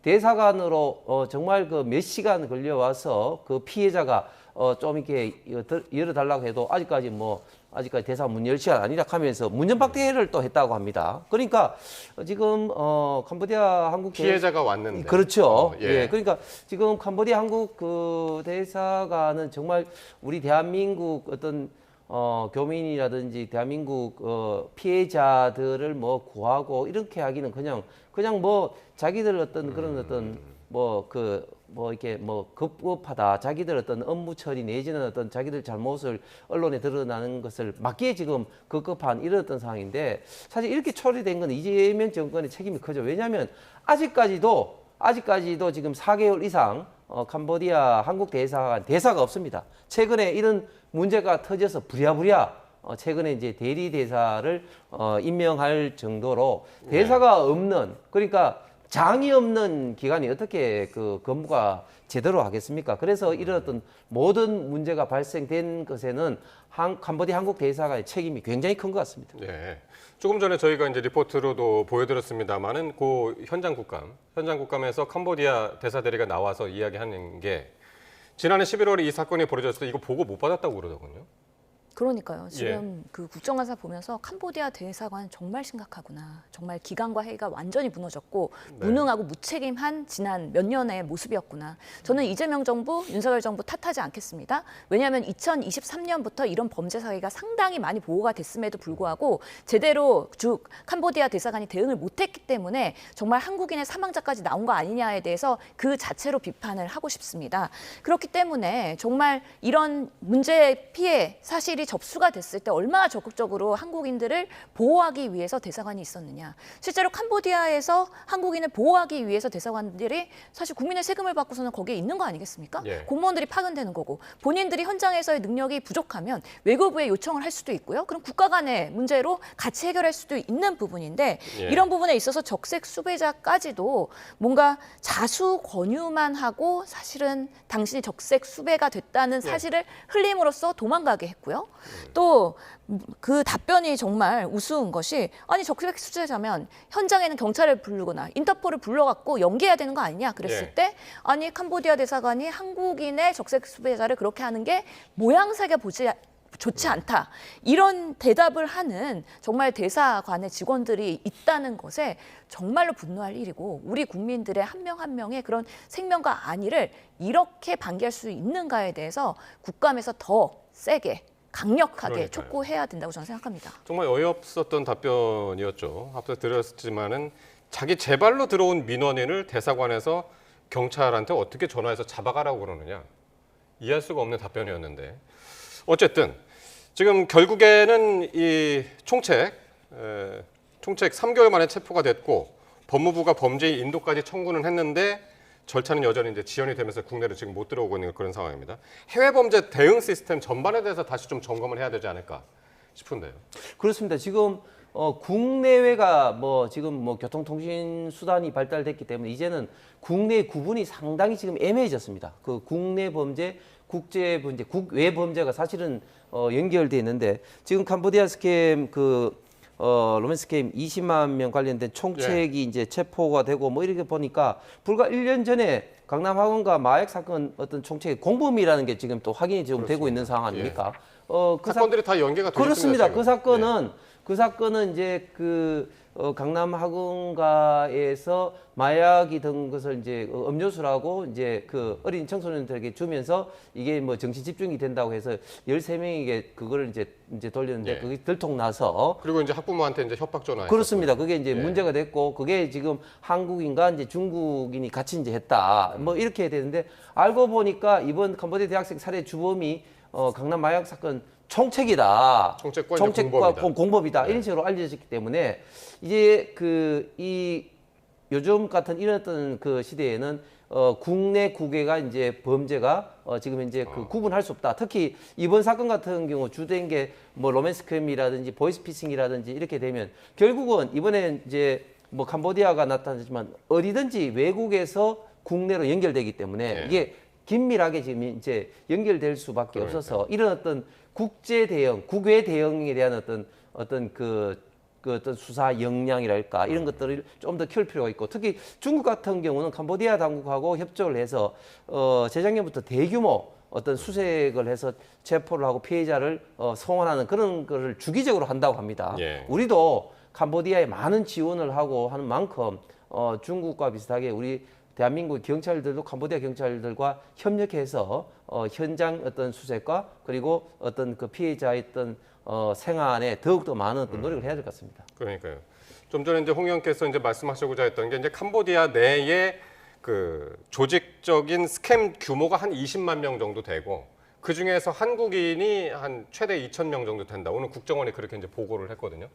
대사관으로 정말 몇 시간 걸려와서 그 피해자가 좀 이렇게 열어달라고 해도 아직까지 대사관 문 열 시간 아니라 하면서 문전박대를 또 했다고 합니다. 그러니까 지금 캄보디아 한국 피해자가 왔는데 그렇죠. 그러니까 지금 캄보디아 한국 대사관은 정말 우리 대한민국 어떤 교민이라든지 대한민국 피해자들을 구하고 이렇게 하기는 그냥 자기들 어떤 그런 어떤 이렇게 급급하다, 자기들 어떤 업무 처리 내지는 어떤 자기들 잘못을 언론에 드러나는 것을 막기에 지금 급급한 이런 어떤 상황인데, 사실 이렇게 처리된 건 이재명 정권의 책임이 크죠. 왜냐하면 아직까지도 지금 4개월 이상 캄보디아 한국 대사가 없습니다. 최근에 이런 문제가 터져서 부랴부랴 최근에 이제 대리 대사를 임명할 정도로 대사가 없는, 그러니까 장이 없는 기관이 어떻게 그 근무가 제대로 하겠습니까? 그래서 이런 어떤 모든 문제가 발생된 것에는 캄보디아 한국 대사관의 책임이 굉장히 큰 것 같습니다. 네. 조금 전에 저희가 이제 리포트로도 보여드렸습니다만은 그 현장 국감에서 캄보디아 대사 대리가 나와서 이야기하는 게 지난해 11월에 이 사건이 벌어졌을 때 이거 보고 못 받았다고 그러더군요. 그러니까요. 지금 그 국정감사 보면서 캄보디아 대사관 정말 심각하구나. 정말 기강과 회의가 완전히 무너졌고 무능하고 무책임한 지난 몇 년의 모습이었구나. 저는 이재명 정부, 윤석열 정부 탓하지 않겠습니다. 왜냐하면 2023년부터 이런 범죄 사회가 상당히 많이 보호가 됐음에도 불구하고 제대로 캄보디아 대사관이 대응을 못했기 때문에 정말 한국인의 사망자까지 나온 거 아니냐에 대해서 그 자체로 비판을 하고 싶습니다. 그렇기 때문에 정말 이런 문제 피해 사실이 접수가 됐을 때 얼마나 적극적으로 한국인들을 보호하기 위해서 대사관이 있었느냐. 실제로 캄보디아에서 한국인을 보호하기 위해서 대사관들이 사실 국민의 세금을 받고서는 거기에 있는 거 아니겠습니까? 공무원들이 파견되는 거고 본인들이 현장에서의 능력이 부족하면 외교부에 요청을 할 수도 있고요. 그럼 국가 간의 문제로 같이 해결할 수도 있는 부분인데 이런 부분에 있어서 적색 수배자까지도 뭔가 자수 권유만 하고 사실은 당신이 적색 수배가 됐다는 사실을 흘림으로써 도망가게 했고요. 또 그 답변이 정말 우스운 것이 아니 적색 수배자면 현장에는 경찰을 부르거나 인터폴을 불러갖고 연기해야 되는 거 아니냐 그랬을 때 아니 캄보디아 대사관이 한국인의 적색 수배자를 그렇게 하는 게 모양새가 좋지 않다. 이런 대답을 하는 정말 대사관의 직원들이 있다는 것에 정말로 분노할 일이고 우리 국민들의 한 명 한 명의 그런 생명과 안위를 이렇게 방기할 수 있는가에 대해서 국감에서 더 세게 강력하게 촉구해야 된다고 저는 생각합니다. 정말 어이없었던 답변이었죠. 앞서 드렸지만은 자기 제발로 들어온 민원인을 대사관에서 경찰한테 어떻게 전화해서 잡아가라고 그러느냐. 이해할 수가 없는 답변이었는데 어쨌든 지금 결국에는 이 총책 3개월 만에 체포가 됐고 법무부가 범죄인 인도까지 청구는 했는데 절차는 여전히 이제 지연이 되면서 국내로 지금 못 들어오고 있는 그런 상황입니다. 해외 범죄 대응 시스템 전반에 대해서 다시 좀 점검을 해야 되지 않을까 싶은데요. 그렇습니다. 지금 국내외가 지금 교통통신 수단이 발달됐기 때문에 이제는 국내 구분이 상당히 지금 애매해졌습니다. 그 국내 범죄, 국제 범죄, 국외 범죄가 사실은 연결돼 있는데 지금 캄보디아 스캠 로맨 스캠 20만 명 관련된 총책이 이제 체포가 되고 이렇게 보니까 불과 1년 전에 강남 학원가 마약 사건 어떤 총책의 공범이라는 게 지금 또 확인이 지금 되고 있는 상황 아닙니까? 그 사건들이 다 연계가 되어 그렇습니다. 있습니다. 그 사건은 이제 강남 학원가에서 마약이 든 것을 이제 음료수라고 이제 어린 청소년들에게 주면서 이게 정신 집중이 된다고 해서 13명에게 그거를 이제 돌렸는데 그게 들통나서 그리고 이제 학부모한테 이제 협박 전화. 그렇습니다. 그게 이제 문제가 됐고 그게 지금 한국인과 이제 중국인이 같이 이제 했다. 이렇게 되는데 알고 보니까 이번 캄보디아 대학생 살해 주범이 강남 마약 사건 총책이다. 총책과 공범이다. 이런 식으로 알려졌기 때문에 이제 이 요즘 같은 이런 어떤 시대에는 국내 국외가 이제 범죄가 지금 이제 구분할 수 없다. 특히 이번 사건 같은 경우 주된 게 로맨스캠이라든지 보이스피싱이라든지 이렇게 되면 결국은 이번에 이제 캄보디아가 나타났지만 어디든지 외국에서 국내로 연결되기 때문에 이게 긴밀하게 지금 이제 연결될 수밖에 없어서 이런 어떤 국제 대응, 국외 대응에 대한 어떤 어떤 수사 역량이랄까 이런 것들을 좀 더 키울 필요가 있고 특히 중국 같은 경우는 캄보디아 당국하고 협조를 해서 재작년부터 대규모 어떤 수색을 해서 체포를 하고 피해자를 송환하는 그런 거를 주기적으로 한다고 합니다. 우리도 캄보디아에 많은 지원을 하고 하는 만큼 중국과 비슷하게 우리 대한민국 경찰들도 캄보디아 경찰들과 협력해서 현장 어떤 수색과 그리고 어떤 피해자의 어떤 생활에 더욱더 많은 어떤 노력을 해야 될 것 같습니다. 그러니까요. 좀 전에 이제 홍 의원께서 이제 말씀하시고자 했던 게 이제 캄보디아 내에 조직적인 스캠 규모가 한 20만 명 정도 되고 그 중에서 한국인이 한 최대 2,000명 정도 된다. 오늘 국정원이 그렇게 이제 보고를 했거든요.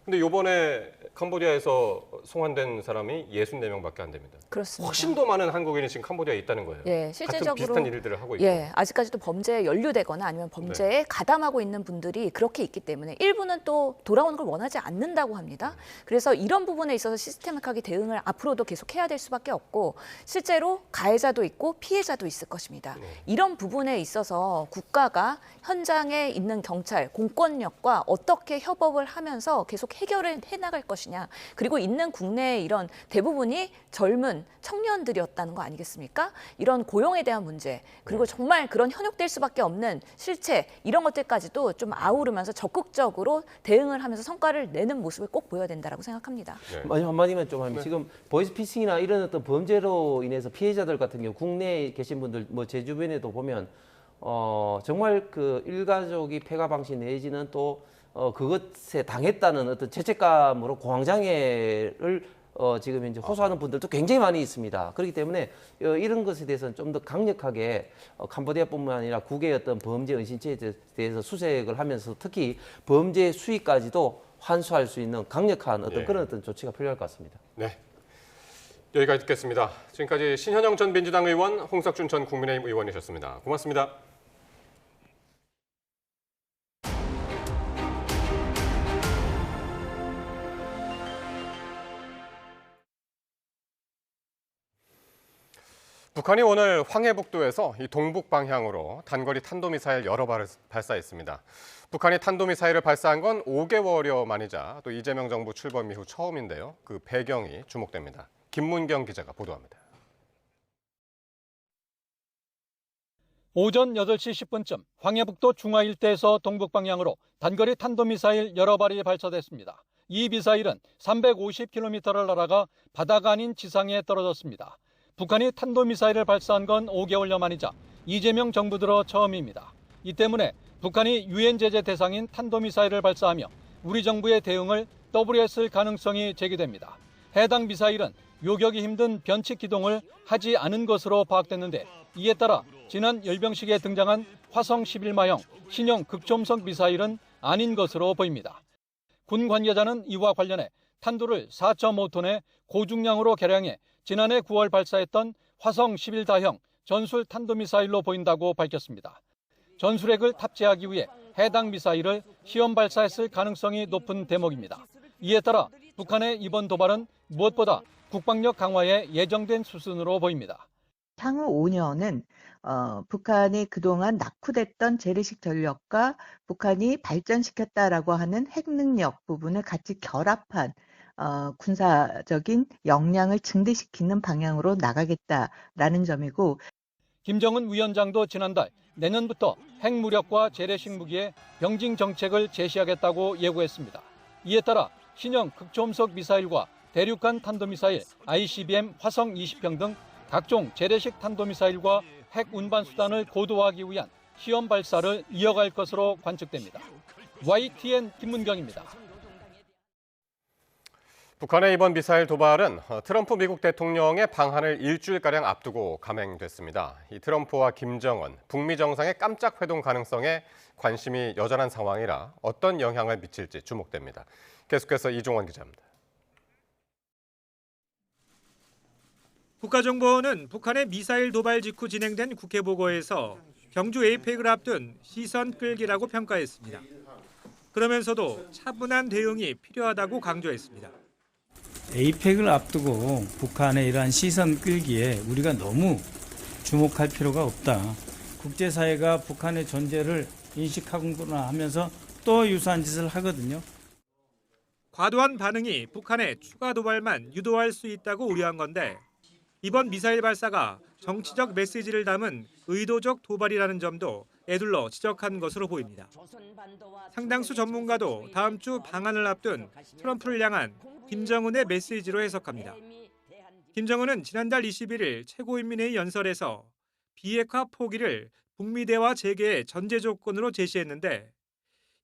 근데 이번에 캄보디아에서 송환된 사람이 64명밖에 안 됩니다. 그렇습니다. 훨씬 더 많은 한국인이 지금 캄보디아에 있다는 거예요. 예, 실제적으로 같은 비슷한 일들을 하고 있고. 예, 아직까지도 범죄에 연루되거나 아니면 범죄에 가담하고 있는 분들이 그렇게 있기 때문에 일부는 또 돌아오는 걸 원하지 않는다고 합니다. 그래서 이런 부분에 있어서 시스테믹하게 대응을 앞으로도 계속 해야 될 수밖에 없고 실제로 가해자도 있고 피해자도 있을 것입니다. 이런 부분에 있어서 국가가 현장에 있는 경찰, 공권력과 어떻게 협업을 하면서 계속 해결을 해나갈 것이냐. 그리고 있는 국내의 이런 대부분이 젊은 청년들이었다는 거 아니겠습니까? 이런 고용에 대한 문제, 그리고 정말 그런 현혹될 수밖에 없는 실체, 이런 것들까지도 좀 아우르면서 적극적으로 대응을 하면서 성과를 내는 모습을 꼭 보여야 된다고 생각합니다. 마지막 한마디만 좀 하면 지금 보이스피싱이나 이런 어떤 범죄로 인해서 피해자들 같은 경우 국내에 계신 분들 뭐 제 주변에도 보면 정말 그 일가족이 폐가 방치 내지는 또 그것에 당했다는 어떤 죄책감으로 공황장애를 지금 이제 호소하는 분들도 굉장히 많이 있습니다. 그렇기 때문에 이런 것에 대해서는 좀 더 강력하게 캄보디아뿐만 아니라 국외의 어떤 범죄 은신처에 대해서 수색을 하면서 특히 범죄 수위까지도 환수할 수 있는 강력한 어떤 그런 어떤 조치가 필요할 것 같습니다. 네. 여기까지 듣겠습니다. 지금까지 신현영 전 민주당 의원, 홍석준 전 국민의힘 의원이셨습니다. 고맙습니다. 북한이 오늘 황해북도에서 이 동북 방향으로 단거리 탄도미사일 여러 발을 발사했습니다. 북한이 탄도미사일을 발사한 건 5개월여 만이자 또 이재명 정부 출범 이후 처음인데요. 그 배경이 주목됩니다. 김문경 기자가 보도합니다. 오전 8시 10분쯤 황해북도 중화 일대에서 동북 방향으로 단거리 탄도미사일 여러 발이 발사됐습니다. 이 미사일은 350km를 날아가 바다가 아닌 지상에 떨어졌습니다. 북한이 탄도미사일을 발사한 건 5개월여 만이자 이재명 정부 들어 처음입니다. 이 때문에 북한이 유엔 제재 대상인 탄도미사일을 발사하며 우리 정부의 대응을 떠부렸을 가능성이 제기됩니다. 해당 미사일은 요격이 힘든 변칙 기동을 하지 않은 것으로 파악됐는데 이에 따라 지난 열병식에 등장한 화성 11마형 신형 극초음속 미사일은 아닌 것으로 보입니다. 군 관계자는 이와 관련해 탄두를 4.5톤의 고중량으로 개량해 지난해 9월 발사했던 화성 11다형 전술 탄도미사일로 보인다고 밝혔습니다. 전술핵을 탑재하기 위해 해당 미사일을 시험 발사했을 가능성이 높은 대목입니다. 이에 따라 북한의 이번 도발은 무엇보다 국방력 강화에 예정된 수순으로 보입니다. 향후 5년은 북한이 그동안 낙후됐던 재래식 전력과 북한이 발전시켰다라고 하는 핵 능력 부분을 같이 결합한 군사적인 역량을 증대시키는 방향으로 나가겠다라는 점이고, 김정은 위원장도 지난달 내년부터 핵무력과 재래식 무기의 병징 정책을 제시하겠다고 예고했습니다. 이에 따라 신형 극초음속 미사일과 대륙간 탄도미사일, ICBM 화성 20형 등 각종 재래식 탄도미사일과 핵 운반 수단을 고도화하기 위한 시험 발사를 이어갈 것으로 관측됩니다. YTN 김문경입니다. 북한의 이번 미사일 도발은 트럼프 미국 대통령의 방한을 일주일가량 앞두고 감행됐습니다. 이 트럼프와 김정은, 북미 정상의 깜짝 회동 가능성에 관심이 여전한 상황이라 어떤 영향을 미칠지 주목됩니다. 계속해서 이종원 기자입니다. 국가정보원은 북한의 미사일 도발 직후 진행된 국회 보고에서 경주 에이펙을 앞둔 시선 끌기라고 평가했습니다. 그러면서도 차분한 대응이 필요하다고 강조했습니다. 에이펙을 앞두고 북한의 이러한 시선 끌기에 우리가 너무 주목할 필요가 없다. 국제사회가 북한의 존재를 인식하거나 하면서 또 유사한 짓을 하거든요. 과도한 반응이 북한의 추가 도발만 유도할 수 있다고 우려한 건데, 이번 미사일 발사가 정치적 메시지를 담은 의도적 도발이라는 점도 에둘러 지적한 것으로 보입니다. 상당수 전문가도 다음 주 방한을 앞둔 트럼프를 향한 김정은의 메시지로 해석합니다. 김정은은 지난달 21일 최고인민회의 연설에서 비핵화 포기를 북미 대화 재개의 전제 조건으로 제시했는데,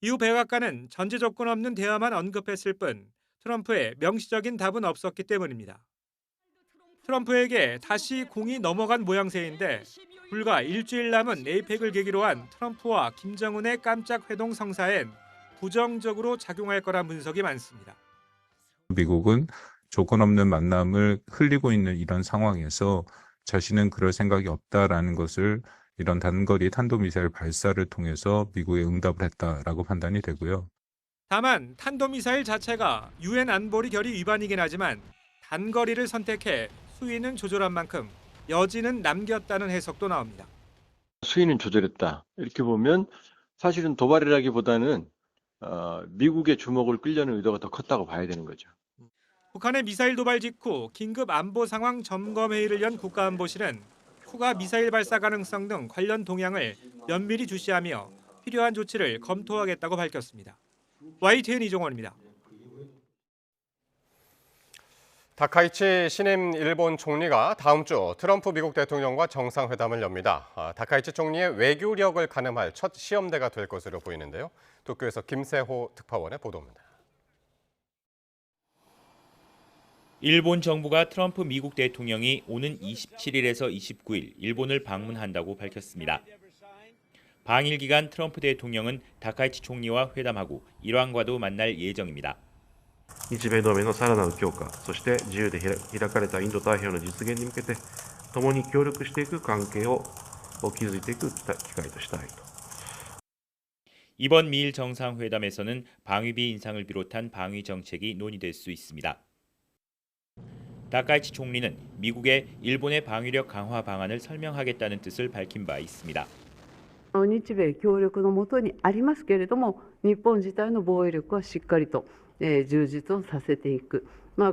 이후 백악관은 전제 조건 없는 대화만 언급했을 뿐 트럼프의 명시적인 답은 없었기 때문입니다. 트럼프에게 다시 공이 넘어간 모양새인데, 불과 일주일 남은 에이펙을 계기로 한 트럼프와 김정은의 깜짝 회동 성사엔 부정적으로 작용할 거란 분석이 많습니다. 미국은 조건 없는 만남을 흘리고 있는 이런 상황에서 자신은 그럴 생각이 없다라는 것을 이런 단거리 탄도미사일 발사를 통해서 미국에 응답을 했다라고 판단이 되고요. 다만 탄도미사일 자체가 유엔 안보리 결의 위반이긴 하지만 단거리를 선택해 수위는 조절한 만큼 여지는 남겼다는 해석도 나옵니다. 수위는 조절했다. 이렇게 보면 사실은 도발이라기보다는 미국의 주목을 끌려는 의도가 더 컸다고 봐야 되는 거죠. 북한의 미사일 도발 직후 긴급 안보 상황 점검 회의를 연 국가안보실은 추가 미사일 발사 가능성 등 관련 동향을 면밀히 주시하며 필요한 조치를 검토하겠다고 밝혔습니다. YTN 이종원입니다. 다카이치 신임 일본 총리가 다음 주 트럼프 미국 대통령과 정상회담을 엽니다. 다카이치 총리의 외교력을 가늠할 첫 시험대가 될 것으로 보이는데요. 도쿄에서 김세호 특파원의 보도입니다. 일본 정부가 트럼프 미국 대통령이 오는 27일에서 29일 일본을 방문한다고 밝혔습니다. 방일 기간 트럼프 대통령은 다카이치 총리와 회담하고 일왕과도 만날 예정입니다. 日米同盟のさらなる強化、そして自由で開かれたインド太平洋の実現に向けて共に協力していく関係を築いていく機会としたいと。 이번 미일 정상회담에서는 방위비 인상을 비롯한 방위 정책이 논의될 수 있습니다. 다카이치 총리는 미국의 일본의 방위력 강화 방안을 설명하겠다는 뜻을 밝힌 바 있습니다. 日米協力のもとにありますけれども、日本自体の防衛力はしっかりと充実をさせていく、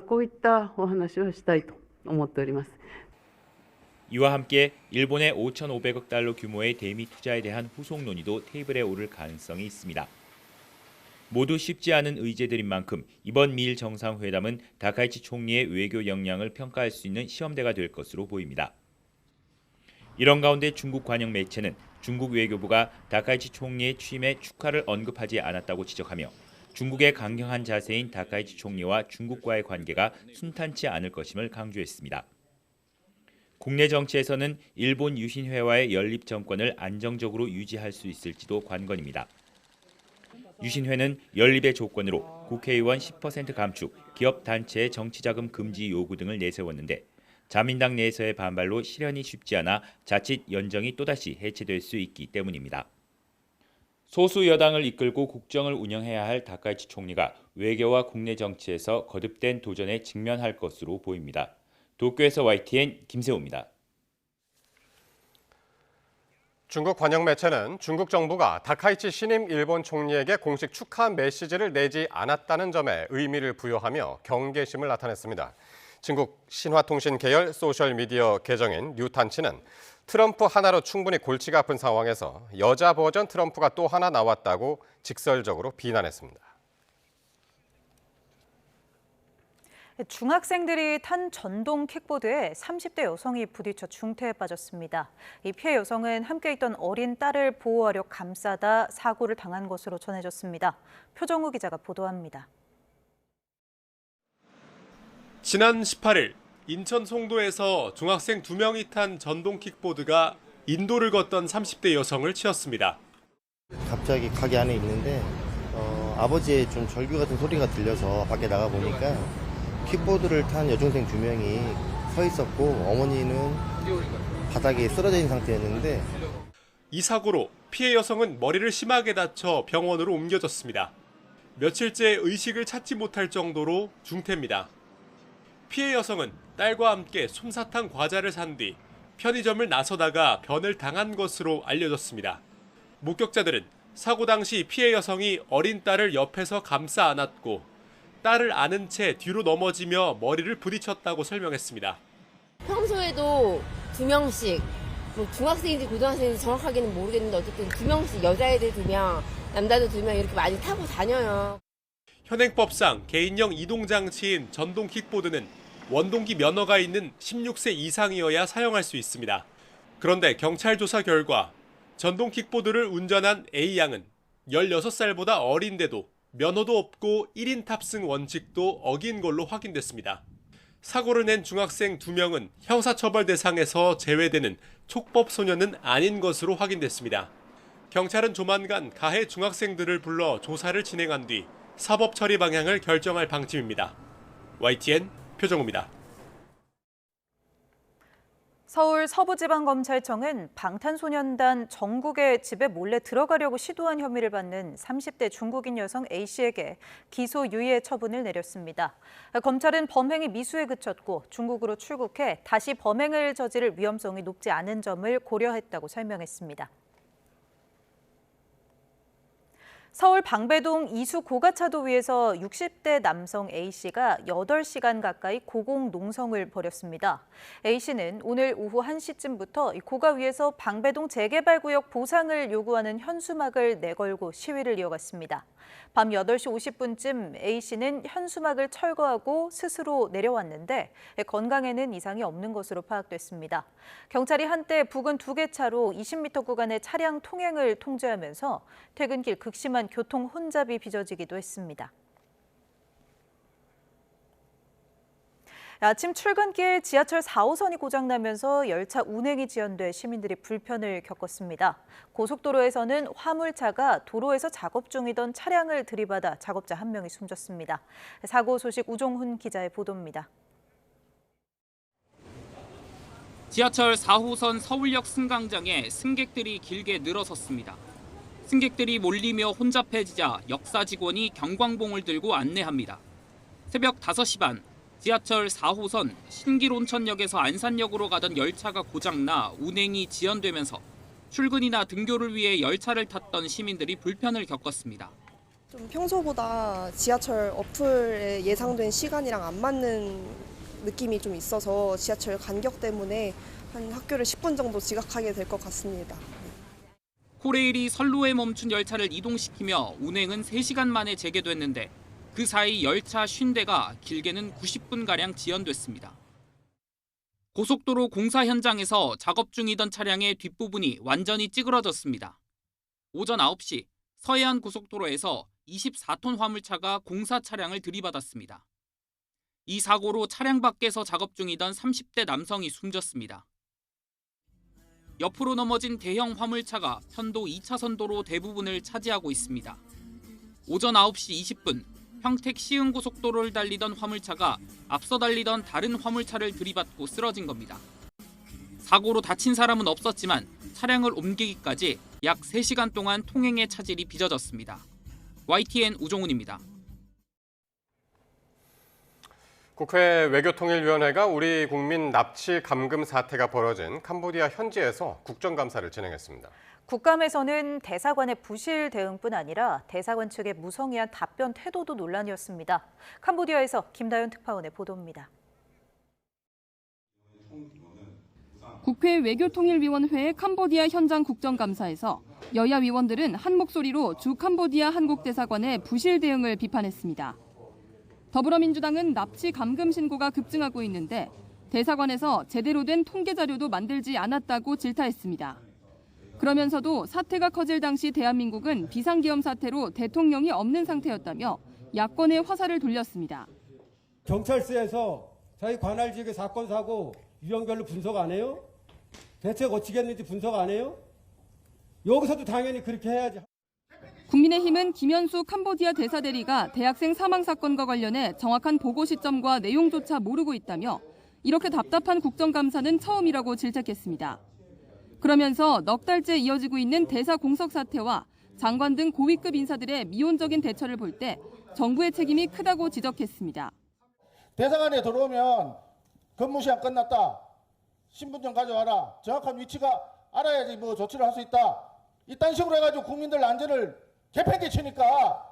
こういったお話をしたいと思っております。 이와 함께 일본의 5,500억 달러 규모의 대미 투자에 대한 후속 논의도 테이블에 오를 가능성이 있습니다. 모두 쉽지 않은 의제들인 만큼 이번 미일 정상회담은 다카이치 총리의 외교 역량을 평가할 수 있는 시험대가 될 것으로 보입니다. 이런 가운데 중국 관영 매체는 중국 외교부가 다카이치 총리의 취임에 축하를 언급하지 않았다고 지적하며 중국의 강경한 자세인 다카이치 총리와 중국과의 관계가 순탄치 않을 것임을 강조했습니다. 국내 정치에서는 일본 유신회와의 연립 정권을 안정적으로 유지할 수 있을지도 관건입니다. 유신회는 연립의 조건으로 국회의원 10% 감축, 기업 단체의 정치자금 금지 요구 등을 내세웠는데 자민당 내에서의 반발로 실현이 쉽지 않아 자칫 연정이 또다시 해체될 수 있기 때문입니다. 소수 여당을 이끌고 국정을 운영해야 할 다카이치 총리가 외교와 국내 정치에서 거듭된 도전에 직면할 것으로 보입니다. 도쿄에서 YTN 김세호입니다. 중국 관영 매체는 중국 정부가 다카이치 신임 일본 총리에게 공식 축하 메시지를 내지 않았다는 점에 의미를 부여하며 경계심을 나타냈습니다. 중국 신화통신 계열 소셜미디어 계정인 뉴탄치는 트럼프 하나로 충분히 골치가 아픈 상황에서 여자 버전 트럼프가 또 하나 나왔다고 직설적으로 비난했습니다. 중학생들이 탄 전동 킥보드에 30대 여성이 부딪혀 중태에 빠졌습니다. 이 피해 여성은 함께 있던 어린 딸을 보호하려 감싸다 사고를 당한 것으로 전해졌습니다. 표정우 기자가 보도합니다. 지난 18일 인천 송도에서 중학생 2명이 탄 전동 킥보드가 인도를 걷던 30대 여성을 치었습니다. 갑자기 가게 안에 있는데 아버지의 좀 절규 같은 소리가 들려서 밖에 나가 보니까 킥보드를 탄 여중생 2명이 서 있었고 어머니는 바닥에 쓰러져 있는 상태였는데 이 사고로 피해 여성은 머리를 심하게 다쳐 병원으로 옮겨졌습니다. 며칠째 의식을 찾지 못할 정도로 중태입니다. 피해 여성은 딸과 함께 솜사탕 과자를 산 뒤 편의점을 나서다가 변을 당한 것으로 알려졌습니다. 목격자들은 사고 당시 피해 여성이 어린 딸을 옆에서 감싸 안았고 딸을 안은 채 뒤로 넘어지며 머리를 부딪혔다고 설명했습니다. 평소에도 2명씩, 중학생인지 고등학생인지 정확하게는 모르겠는데 어쨌든 2명씩 여자애들 2명, 남자들 2명 이렇게 많이 타고 다녀요. 현행법상 개인용 이동장치인 전동 킥보드는 원동기 면허가 있는 16세 이상이어야 사용할 수 있습니다. 그런데 경찰 조사 결과 전동 킥보드를 운전한 A양은 16살보다 어린데도 면허도 없고 1인 탑승 원칙도 어긴 걸로 확인됐습니다. 사고를 낸 중학생 2명은 형사처벌 대상에서 제외되는 촉법 소년은 아닌 것으로 확인됐습니다. 경찰은 조만간 가해 중학생들을 불러 조사를 진행한 뒤 사법 처리 방향을 결정할 방침입니다. YTN 표정우입니다. 서울 서부지방검찰청은 방탄소년단 정국의 집에 몰래 들어가려고 시도한 혐의를 받는 30대 중국인 여성 A씨에게 기소유예 처분을 내렸습니다. 검찰은 범행이 미수에 그쳤고 중국으로 출국해 다시 범행을 저지를 위험성이 높지 않은 점을 고려했다고 설명했습니다. 서울 방배동 이수 고가차도 위에서 60대 남성 A씨가 8시간 가까이 고공 농성을 벌였습니다. A씨는 오늘 오후 1시쯤부터 고가 위에서 방배동 재개발구역 보상을 요구하는 현수막을 내걸고 시위를 이어갔습니다. 밤 8시 50분쯤 A씨는 현수막을 철거하고 스스로 내려왔는데 건강에는 이상이 없는 것으로 파악됐습니다. 경찰이 한때 부근 2개 차로 20m 구간의 차량 통행을 통제하면서 퇴근길 극심한 교통 혼잡이 빚어지기도 했습니다. 아침 출근길 지하철 4호선이 고장나면서 열차 운행이 지연돼 시민들이 불편을 겪었습니다. 고속도로에서는 화물차가 도로에서 작업 중이던 차량을 들이받아 작업자 1명이 숨졌습니다. 사고 소식 우종훈 기자의 보도입니다. 지하철 4호선 서울역 승강장에 승객들이 길게 늘어섰습니다. 승객들이 몰리며 혼잡해지자 역사 직원이 경광봉을 들고 안내합니다. 새벽 5시 반 지하철 4호선 신길온천역에서 안산역으로 가던 열차가 고장나 운행이 지연되면서 출근이나 등교를 위해 열차를 탔던 시민들이 불편을 겪었습니다. 좀 평소보다 지하철 어플에 예상된 시간이랑 안 맞는 느낌이 좀 있어서 지하철 간격 때문에 한 학교를 10분 정도 지각하게 될 것 같습니다. 코레일이 선로에 멈춘 열차를 이동시키며 운행은 3시간 만에 재개됐는데 그 사이 열차 50대가 길게는 90분가량 지연됐습니다. 고속도로 공사 현장에서 작업 중이던 차량의 뒷부분이 완전히 찌그러졌습니다. 오전 9시 서해안 고속도로에서 24톤 화물차가 공사 차량을 들이받았습니다. 이 사고로 차량 밖에서 작업 중이던 30대 남성이 숨졌습니다. 옆으로 넘어진 대형 화물차가 편도 2차선 도로 대부분을 차지하고 있습니다. 오전 9시 20분 평택 시흥고속도로를 달리던 화물차가 앞서 달리던 다른 화물차를 들이받고 쓰러진 겁니다. 사고로 다친 사람은 없었지만 차량을 옮기기까지 약 3시간 동안 통행의 차질이 빚어졌습니다. YTN 우종훈입니다. 국회 외교통일위원회가 우리 국민 납치 감금 사태가 벌어진 캄보디아 현지에서 국정감사를 진행했습니다. 국감에서는 대사관의 부실 대응뿐 아니라 대사관 측의 무성의한 답변 태도도 논란이었습니다. 캄보디아에서 김다연 특파원의 보도입니다. 국회 외교통일위원회의 캄보디아 현장 국정감사에서 여야 위원들은 한 목소리로 주 캄보디아 한국 대사관의 부실 대응을 비판했습니다. 더불어민주당은 납치 감금 신고가 급증하고 있는데 대사관에서 제대로 된 통계 자료도 만들지 않았다고 질타했습니다. 그러면서도 사태가 커질 당시 대한민국은 비상계엄 사태로 대통령이 없는 상태였다며 야권의 화살을 돌렸습니다. 경찰서에서 자기 관할 지역의 사건 사고 유형별로 분석 안 해요? 대책 어떻게 했는지 분석 안 해요? 여기서도 당연히 그렇게 해야지. 국민의힘은 김현수 캄보디아 대사대리가 대학생 사망 사건과 관련해 정확한 보고 시점과 내용조차 모르고 있다며 이렇게 답답한 국정감사는 처음이라고 질책했습니다. 그러면서 넉 달째 이어지고 있는 대사 공석 사태와 장관 등 고위급 인사들의 미온적인 대처를 볼 때 정부의 책임이 크다고 지적했습니다. 대사관에 들어오면 근무 시간 끝났다. 신분증 가져와라. 정확한 위치가 알아야지 뭐 조치를 할 수 있다. 이딴 식으로 해가지고 국민들 안전을 개팽개 치니까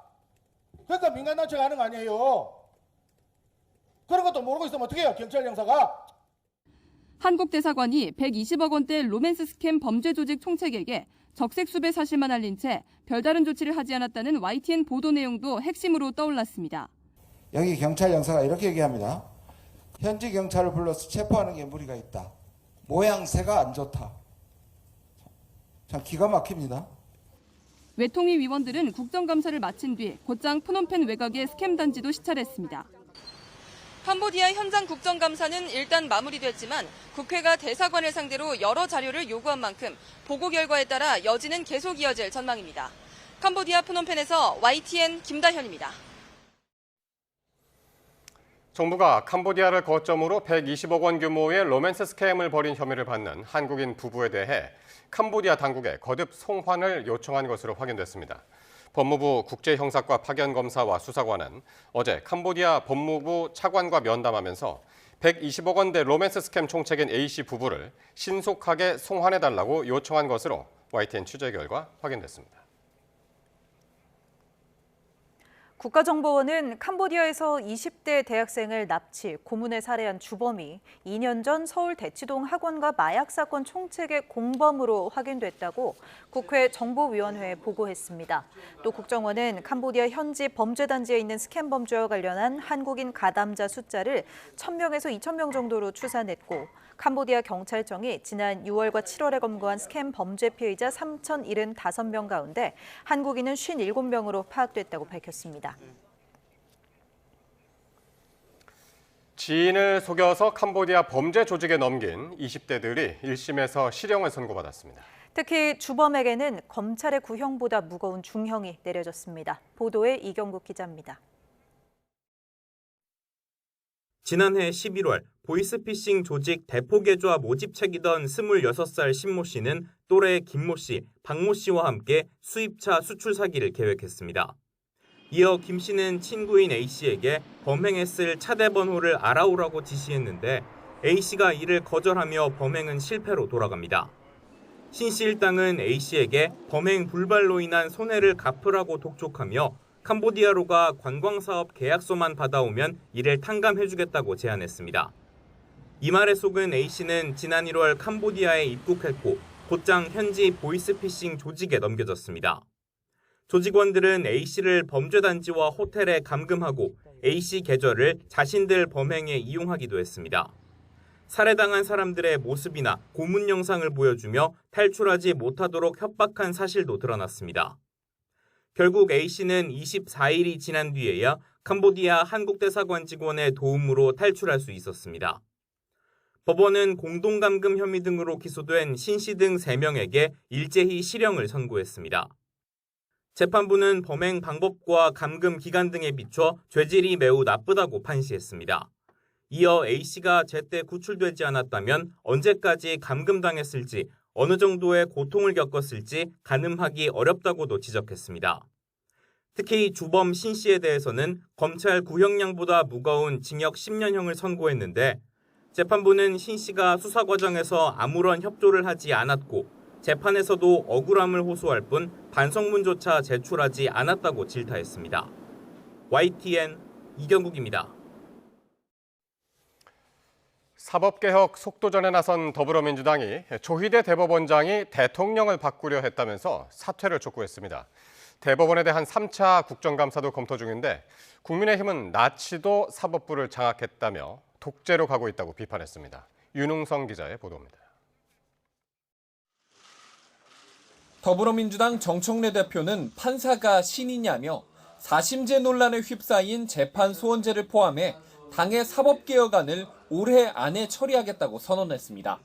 그러니까 민간단체가 하는 거 아니에요. 그런 것도 모르고 있으면 어떻게 해요, 경찰 형사가. 한국 대사관이 120억 원대 로맨스 스캠 범죄 조직 총책에게 적색 수배 사실만 알린 채 별다른 조치를 하지 않았다는 YTN 보도 내용도 핵심으로 떠올랐습니다. 여기 경찰 형사가 이렇게 얘기합니다. 현지 경찰을 불러서 체포하는 게 무리가 있다. 모양새가 안 좋다. 참 기가 막힙니다. 외통위 위원들은 국정감사를 마친 뒤 곧장 프놈펜 외곽의 스캠 단지도 시찰했습니다. 캄보디아 현장 국정감사는 일단 마무리됐지만 국회가 대사관을 상대로 여러 자료를 요구한 만큼 보고 결과에 따라 여지는 계속 이어질 전망입니다. 캄보디아 프놈펜에서 YTN 김다현입니다. 정부가 캄보디아를 거점으로 120억 원 규모의 로맨스 스캠을 벌인 혐의를 받는 한국인 부부에 대해 캄보디아 당국에 거듭 송환을 요청한 것으로 확인됐습니다. 법무부 국제형사과 파견검사와 수사관은 어제 캄보디아 법무부 차관과 면담하면서 120억 원대 로맨스 스캠 총책인 A씨 부부를 신속하게 송환해달라고 요청한 것으로 YTN 취재 결과 확인됐습니다. 국가정보원은 캄보디아에서 20대 대학생을 납치, 고문에 살해한 주범이 2년 전 서울 대치동 학원가 마약 사건 총책의 공범으로 확인됐다고 국회 정보위원회에 보고했습니다. 또 국정원은 캄보디아 현지 범죄단지에 있는 스캠 범죄와 관련한 한국인 가담자 숫자를 1,000명에서 2,000명 정도로 추산했고 캄보디아 경찰청이 지난 6월과 7월에 검거한 스캠 범죄 피해자 3,075명 가운데 한국인은 57명으로 파악됐다고 밝혔습니다. 지인을 속여서 캄보디아 범죄 조직에 넘긴 20대들이 1심에서 실형을 선고받았습니다. 특히 주범에게는 검찰의 구형보다 무거운 중형이 내려졌습니다. 보도에 이경국 기자입니다. 지난해 11월 보이스피싱 조직 대포개조와 모집책이던 26살 신모 씨는 또래 김모 씨, 박모 씨와 함께 수입차 수출 사기를 계획했습니다. 이어 김 씨는 친구인 A 씨에게 범행했을 차대 번호를 알아오라고 지시했는데 A 씨가 이를 거절하며 범행은 실패로 돌아갑니다. 신 씨 일당은 A 씨에게 범행 불발로 인한 손해를 갚으라고 독촉하며 캄보디아로가 관광사업 계약서만 받아오면 이를 탕감해주겠다고 제안했습니다. 이 말에 속은 A씨는 지난 1월 캄보디아에 입국했고 곧장 현지 보이스피싱 조직에 넘겨졌습니다. 조직원들은 A씨를 범죄단지와 호텔에 감금하고 A씨 계좌를 자신들 범행에 이용하기도 했습니다. 살해당한 사람들의 모습이나 고문 영상을 보여주며 탈출하지 못하도록 협박한 사실도 드러났습니다. 결국 A씨는 24일이 지난 뒤에야 캄보디아 한국대사관 직원의 도움으로 탈출할 수 있었습니다. 법원은 공동감금 혐의 등으로 기소된 신 씨 등 3명에게 일제히 실형을 선고했습니다. 재판부는 범행 방법과 감금 기간 등에 비춰 죄질이 매우 나쁘다고 판시했습니다. 이어 A씨가 제때 구출되지 않았다면 언제까지 감금당했을지 어느 정도의 고통을 겪었을지 가늠하기 어렵다고도 지적했습니다. 특히 주범 신 씨에 대해서는 검찰 구형량보다 무거운 징역 10년형을 선고했는데 재판부는 신 씨가 수사 과정에서 아무런 협조를 하지 않았고 재판에서도 억울함을 호소할 뿐 반성문조차 제출하지 않았다고 질타했습니다. YTN 이경국입니다. 사법개혁 속도전에 나선 더불어민주당이 조희대 대법원장이 대통령을 바꾸려 했다면서 사퇴를 촉구했습니다. 대법원에 대한 3차 국정감사도 검토 중인데 국민의힘은 나치도 사법부를 장악했다며 독재로 가고 있다고 비판했습니다. 윤웅성 기자의 보도입니다. 더불어민주당 정청래 대표는 판사가 신이냐며 사심제 논란에 휩싸인 재판 소원제를 포함해 당의 사법개혁안을 올해 안에 처리하겠다고 선언했습니다.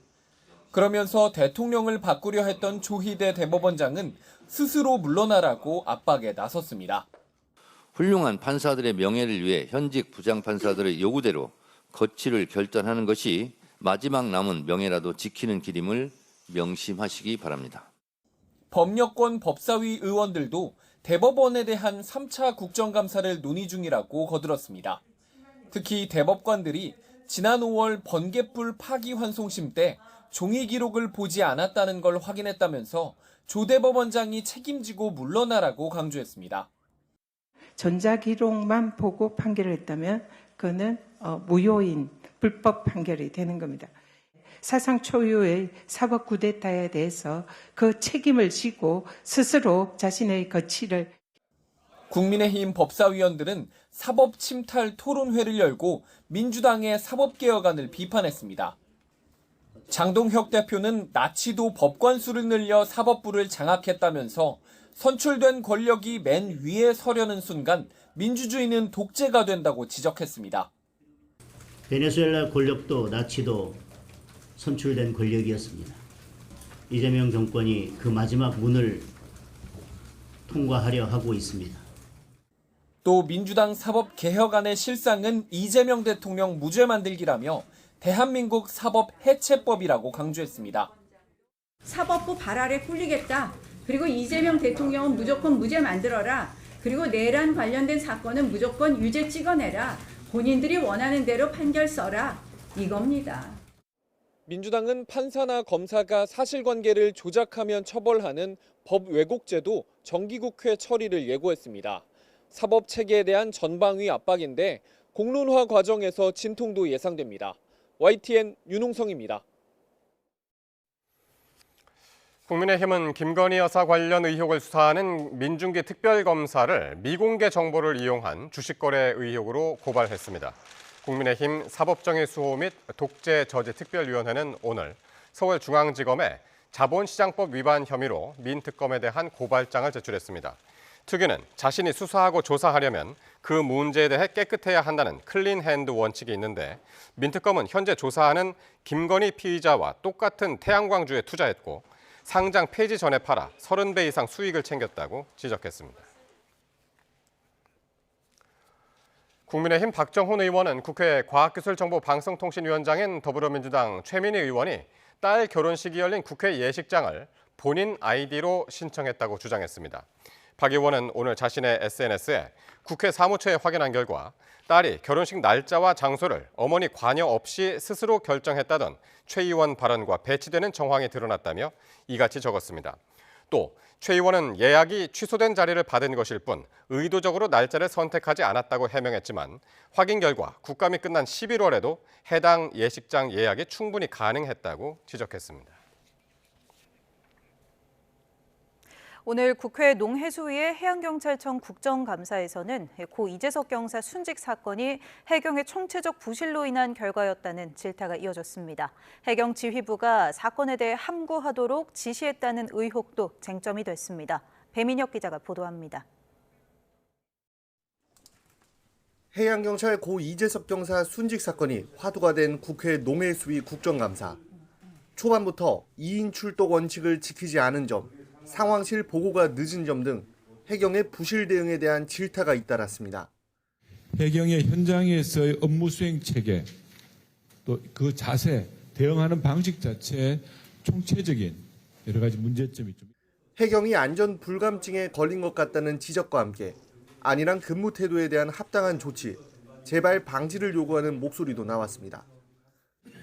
그러면서 대통령을 바꾸려 했던 조희대 대법원장은 스스로 물러나라고 압박에 나섰습니다. 훌륭한 판사들의 명예를 위해 현직 부장판사들의 요구대로 거취를 결단하는 것이 마지막 남은 명예라도 지키는 길임을 명심하시기 바랍니다. 법여권 법사위 의원들도 대법원에 대한 3차 국정감사를 논의 중이라고 거들었습니다. 특히 대법관들이 지난 5월 번갯불 파기환송심 때 종이 기록을 보지 않았다는 걸 확인했다면서 조 대법원장이 책임지고 물러나라고 강조했습니다. 전자기록만 보고 판결을 했다면 그거는 무효인 불법 판결이 되는 겁니다. 사상 초유의 사법 쿠데타에 대해서 그 책임을 지고 스스로 자신의 거취를. 국민의힘 법사위원들은 사법 침탈 토론회를 열고 민주당의 사법개혁안을 비판했습니다. 장동혁 대표는 나치도 법관 수를 늘려 사법부를 장악했다면서 선출된 권력이 맨 위에 서려는 순간 민주주의는 독재가 된다고 지적했습니다. 베네수엘라 권력도 나치도 선출된 권력이었습니다. 이재명 정권이 그 마지막 문을 통과하려 하고 있습니다. 또 민주당 사법개혁안의 실상은 이재명 대통령 무죄 만들기라며 대한민국 사법 해체법이라고 강조했습니다. 사법부 발 아래 굴리겠다. 그리고 이재명 대통령은 무조건 무죄 만들어라. 그리고 내란 관련된 사건은 무조건 유죄 찍어내라. 본인들이 원하는 대로 판결 써라. 이겁니다. 민주당은 판사나 검사가 사실관계를 조작하면 처벌하는 법 왜곡죄도 정기국회 처리를 예고했습니다. 사법체계에 대한 전방위 압박인데 공론화 과정에서 진통도 예상됩니다. YTN 윤홍성입니다. 국민의힘은 김건희 여사 관련 의혹을 수사하는 민중기 특별검사를 미공개 정보를 이용한 주식거래 의혹으로 고발했습니다. 국민의힘 사법정의 수호 및 독재 저지 특별위원회는 오늘 서울중앙지검에 자본시장법 위반 혐의로 민 특검에 대한 고발장을 제출했습니다. 특위는 자신이 수사하고 조사하려면 그 문제에 대해 깨끗해야 한다는 클린 핸드 원칙이 있는데 민 특검은 현재 조사하는 김건희 피의자와 똑같은 태양광주에 투자했고 상장 폐지 전에 팔아 30배 이상 수익을 챙겼다고 지적했습니다. 국민의힘 박정훈 의원은 국회 과학기술정보방송통신위원장인 더불어민주당 최민희 의원이 딸 결혼식이 열린 국회 예식장을 본인 아이디로 신청했다고 주장했습니다. 박 의원은 오늘 자신의 SNS에 국회 사무처에 확인한 결과 딸이 결혼식 날짜와 장소를 어머니 관여 없이 스스로 결정했다던 최 의원 발언과 배치되는 정황이 드러났다며 이같이 적었습니다. 또 최 의원은 예약이 취소된 자리를 받은 것일 뿐 의도적으로 날짜를 선택하지 않았다고 해명했지만 확인 결과 국감이 끝난 11월에도 해당 예식장 예약이 충분히 가능했다고 지적했습니다. 오늘 국회 농해수위의 해양경찰청 국정감사에서는 고 이재석 경사 순직 사건이 해경의 총체적 부실로 인한 결과였다는 질타가 이어졌습니다. 해경 지휘부가 사건에 대해 함구하도록 지시했다는 의혹도 쟁점이 됐습니다. 배민혁 기자가 보도합니다. 해양경찰 고 이재석 경사 순직 사건이 화두가 된 국회 농해수위 국정감사. 초반부터 2인 출동 원칙을 지키지 않은 점, 상황실 보고가 늦은 점 등 해경의 부실 대응에 대한 질타가 잇따랐습니다. 해경의 현장에서의 업무 수행 체계, 또 그 자세, 대응하는 방식 자체에 총체적인 여러 가지 문제점이 좀. 해경이 안전 불감증에 걸린 것 같다는 지적과 함께 안일한 근무 태도에 대한 합당한 조치, 재발 방지를 요구하는 목소리도 나왔습니다.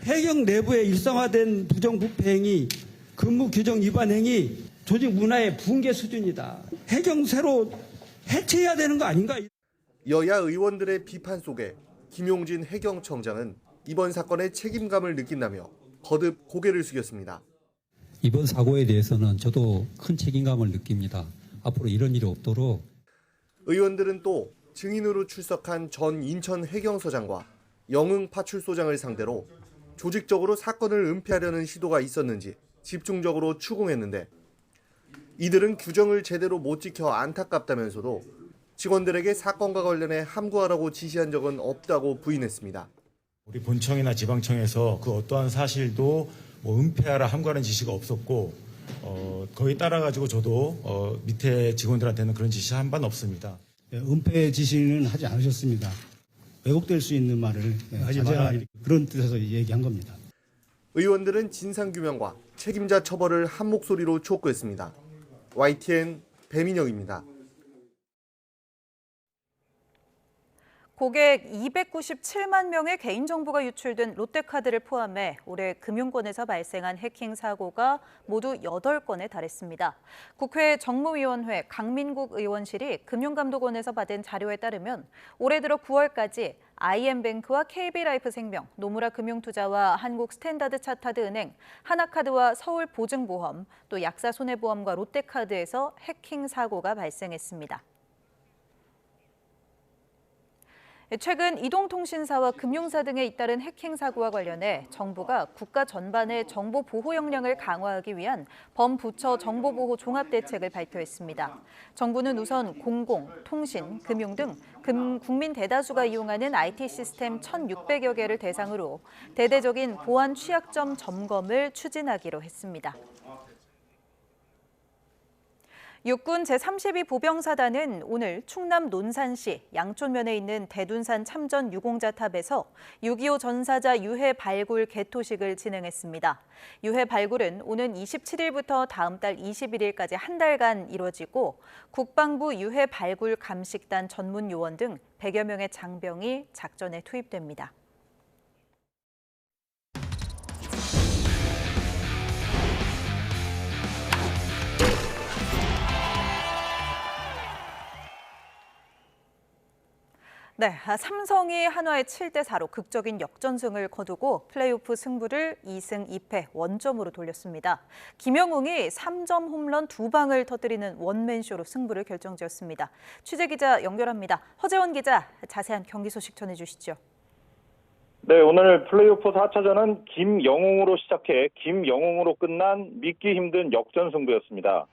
해경 내부에 일상화된 부정부패 행위, 근무 규정 위반 행위, 조직 문화의 붕괴 수준이다. 해경 새로 해체해야 되는 거 아닌가? 여야 의원들의 비판 속에 김용진 해경청장은 이번 사건의 책임감을 느낀다며 거듭 고개를 숙였습니다. 이번 사고에 대해서는 저도 큰 책임감을 느낍니다. 앞으로 이런 일이 없도록. 의원들은 또 증인으로 출석한 전 인천 해경서장과 영흥 파출소장을 상대로 조직적으로 사건을 은폐하려는 시도가 있었는지 집중적으로 추궁했는데 이들은 규정을 제대로 못 지켜 안타깝다면서도 직원들에게 사건과 관련해 함구하라고 지시한 적은 없다고 부인했습니다. 우리 본청이나 지방청에서 그 어떠한 사실도 은폐하라 함구하는 지시가 없었고 거의 따라가지고 저도 밑에 직원들한테는 그런 지시 한 바는 없습니다. 은폐 지시는 하지 않으셨습니다. 왜곡될 수 있는 말을 하지 마라, 그런 뜻에서 얘기한 겁니다. 의원들은 진상규명과 책임자 처벌을 한 목소리로 촉구했습니다. YTN 배민혁입니다. 고객 297만 명의 개인정보가 유출된 롯데카드를 포함해 올해 금융권에서 발생한 해킹 사고가 모두 8건에 달했습니다. 국회 정무위원회 강민국 의원실이 금융감독원에서 받은 자료에 따르면 올해 들어 9월까지 IM뱅크와 KB라이프생명, 노무라 금융투자와 한국스탠다드차타드은행, 하나카드와 서울보증보험, 또 약사손해보험과 롯데카드에서 해킹 사고가 발생했습니다. 최근 이동통신사와 금융사 등에 잇따른 해킹 사고와 관련해 정부가 국가 전반의 정보 보호 역량을 강화하기 위한 범부처 정보보호 종합대책을 발표했습니다. 정부는 우선 공공, 통신, 금융 등 국민 대다수가 이용하는 IT 시스템 1,600여 개를 대상으로 대대적인 보안 취약점 점검을 추진하기로 했습니다. 육군 제32보병사단은 오늘 충남 논산시 양촌면에 있는 대둔산 참전 유공자탑에서 6.25 전사자 유해 발굴 개토식을 진행했습니다. 유해 발굴은 오는 27일부터 다음 달 21일까지 한 달간 이뤄지고 국방부 유해 발굴 감식단 전문 요원 등 100여 명의 장병이 작전에 투입됩니다. 네, 삼성이 한화의 7대4로 극적인 역전승을 거두고 플레이오프 승부를 2승 2패 원점으로 돌렸습니다. 김영웅이 3점 홈런 2방을 터뜨리는 원맨쇼로 승부를 결정지었습니다. 취재기자 연결합니다. 허재원 기자, 자세한 경기 소식 전해주시죠. 네, 오늘 플레이오프 4차전은 김영웅으로 시작해 김영웅으로 끝난 믿기 힘든 역전승부였습니다.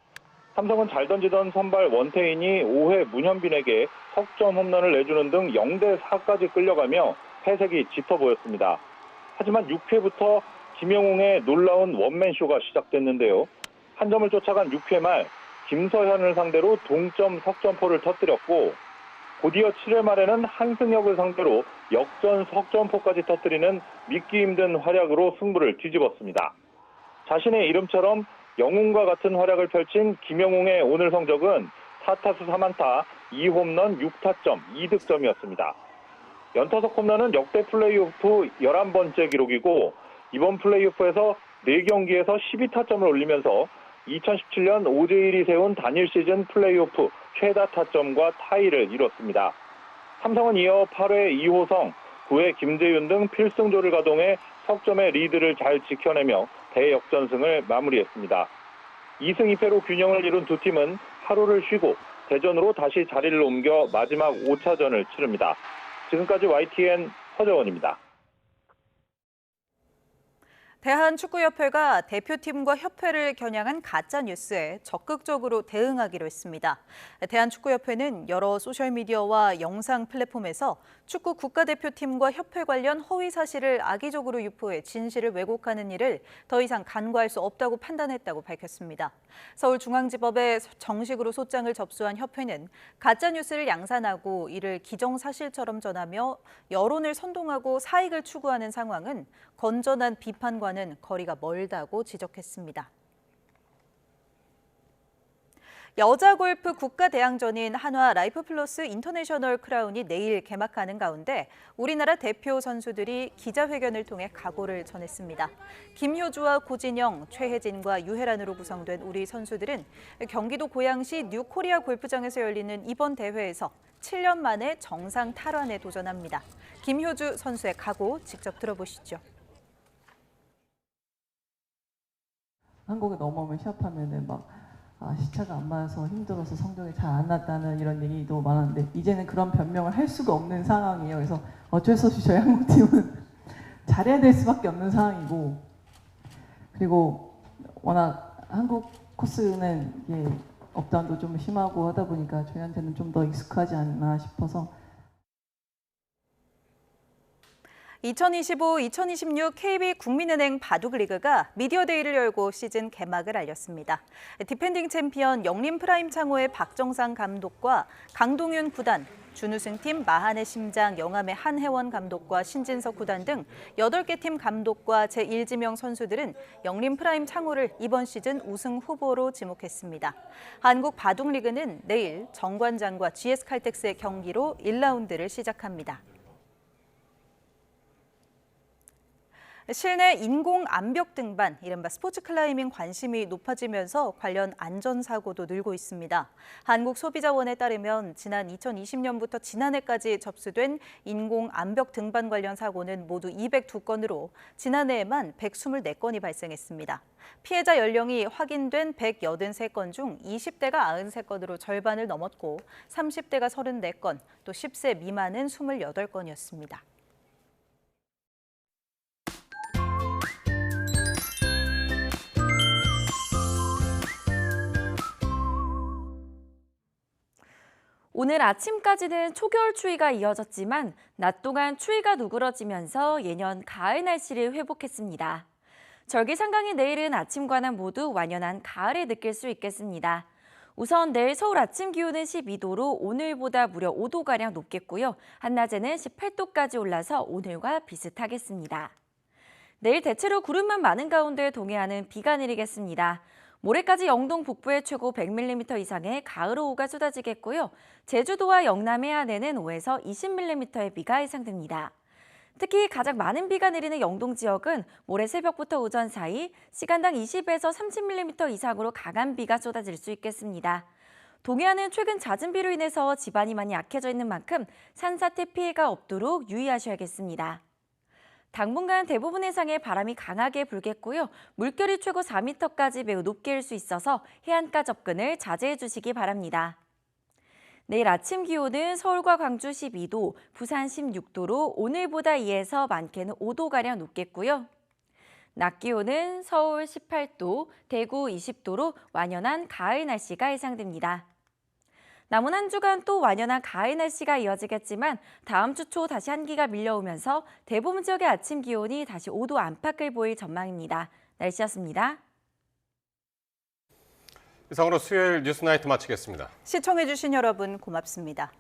삼성은 잘 던지던 선발 원태인이 5회 문현빈에게 석점 홈런을 내주는 등 0대4까지 끌려가며 패색이 짙어 보였습니다. 하지만 6회부터 김영웅의 놀라운 원맨쇼가 시작됐는데요. 한 점을 쫓아간 6회 말 김서현을 상대로 동점 석점포를 터뜨렸고 곧이어 7회 말에는 한승혁을 상대로 역전 석점포까지 터뜨리는 믿기 힘든 활약으로 승부를 뒤집었습니다. 자신의 이름처럼 영웅과 같은 활약을 펼친 김영웅의 오늘 성적은 4타수 4안타, 2홈런 6타점, 2득점이었습니다. 연타석 홈런은 역대 플레이오프 11번째 기록이고 이번 플레이오프에서 4경기에서 12타점을 올리면서 2017년 오재일이 세운 단일 시즌 플레이오프 최다 타점과 타이를 이뤘습니다. 삼성은 이어 8회 이호성, 9회 김재윤 등 필승조를 가동해 석점의 리드를 잘 지켜내며 대역전승을 마무리했습니다. 2승 2패로 균형을 이룬 두 팀은 하루를 쉬고 대전으로 다시 자리를 옮겨 마지막 5차전을 치릅니다. 지금까지 YTN 허재원입니다. 대한축구협회가 대표팀과 협회를 겨냥한 가짜뉴스에 적극적으로 대응하기로 했습니다. 대한축구협회는 여러 소셜미디어와 영상 플랫폼에서 축구 국가대표팀과 협회 관련 허위 사실을 악의적으로 유포해 진실을 왜곡하는 일을 더 이상 간과할 수 없다고 판단했다고 밝혔습니다. 서울중앙지법에 정식으로 소장을 접수한 협회는 가짜뉴스를 양산하고 이를 기정사실처럼 전하며 여론을 선동하고 사익을 추구하는 상황은 건전한 비판과는 거리가 멀다고 지적했습니다. 여자 골프 국가대항전인 한화 라이프플러스 인터내셔널 크라운이 내일 개막하는 가운데 우리나라 대표 선수들이 기자회견을 통해 각오를 전했습니다. 김효주와 고진영, 최혜진과 유혜란으로 구성된 우리 선수들은 경기도 고양시 뉴코리아 골프장에서 열리는 이번 대회에서 7년 만에 정상 탈환에 도전합니다. 김효주 선수의 각오 직접 들어보시죠. 한국에 넘어오면 시합하면은 시차가 안 맞아서 힘들어서 성적이 잘 안 났다는 이런 얘기도 많았는데 이제는 그런 변명을 할 수가 없는 상황이에요. 그래서 어쩔 수 없이 저희 한국팀은 잘해야 될 수밖에 없는 상황이고 그리고 워낙 한국 코스는 이게 업다운도 좀 심하고 하다 보니까 저희한테는 좀 더 익숙하지 않나 싶어서 2025-2026 KB 국민은행 바둑리그가 미디어데이를 열고 시즌 개막을 알렸습니다. 디펜딩 챔피언 영림프라임 창호의 박정상 감독과 강동윤 구단, 준우승팀 마한의 심장 영암의 한혜원 감독과 신진석 구단 등 8개 팀 감독과 제1지명 선수들은 영림프라임 창호를 이번 시즌 우승 후보로 지목했습니다. 한국 바둑리그는 내일 정관장과 GS칼텍스의 경기로 1라운드를 시작합니다. 실내 인공 암벽 등반, 이른바 스포츠 클라이밍 관심이 높아지면서 관련 안전사고도 늘고 있습니다. 한국소비자원에 따르면 지난 2020년부터 지난해까지 접수된 인공 암벽 등반 관련 사고는 모두 202건으로 지난해에만 124건이 발생했습니다. 피해자 연령이 확인된 183건 중 20대가 93건으로 절반을 넘었고 30대가 34건, 또 10세 미만은 28건이었습니다. 오늘 아침까지는 초겨울 추위가 이어졌지만 낮 동안 추위가 누그러지면서 예년 가을 날씨를 회복했습니다. 절기상강인 내일은 아침과 낮 모두 완연한 가을을 느낄 수 있겠습니다. 우선 내일 서울 아침 기온은 12도로 오늘보다 무려 5도가량 높겠고요. 한낮에는 18도까지 올라서 오늘과 비슷하겠습니다. 내일 대체로 구름만 많은 가운데 동해안은 비가 내리겠습니다. 모레까지 영동 북부에 최고 100mm 이상의 가을호우가 쏟아지겠고요. 제주도와 영남 해안에는 5에서 20mm의 비가 예상됩니다. 특히 가장 많은 비가 내리는 영동 지역은 모레 새벽부터 오전 사이 시간당 20에서 30mm 이상으로 강한 비가 쏟아질 수 있겠습니다. 동해안은 최근 잦은 비로 인해서 지반이 많이 약해져 있는 만큼 산사태 피해가 없도록 유의하셔야겠습니다. 당분간 대부분 해상에 바람이 강하게 불겠고요. 물결이 최고 4m까지 매우 높게 일 수 있어서 해안가 접근을 자제해 주시기 바랍니다. 내일 아침 기온은 서울과 광주 12도, 부산 16도로 오늘보다 2에서 많게는 5도가량 높겠고요. 낮 기온은 서울 18도, 대구 20도로 완연한 가을 날씨가 예상됩니다. 남은 한 주간 또 완연한 가을 날씨가 이어지겠지만 다음 주 초 다시 한기가 밀려오면서 대부분 지역의 아침 기온이 다시 5도 안팎을 보일 전망입니다. 날씨였습니다. 이상으로 수요일 뉴스나이트 마치겠습니다. 시청해주신 여러분 고맙습니다.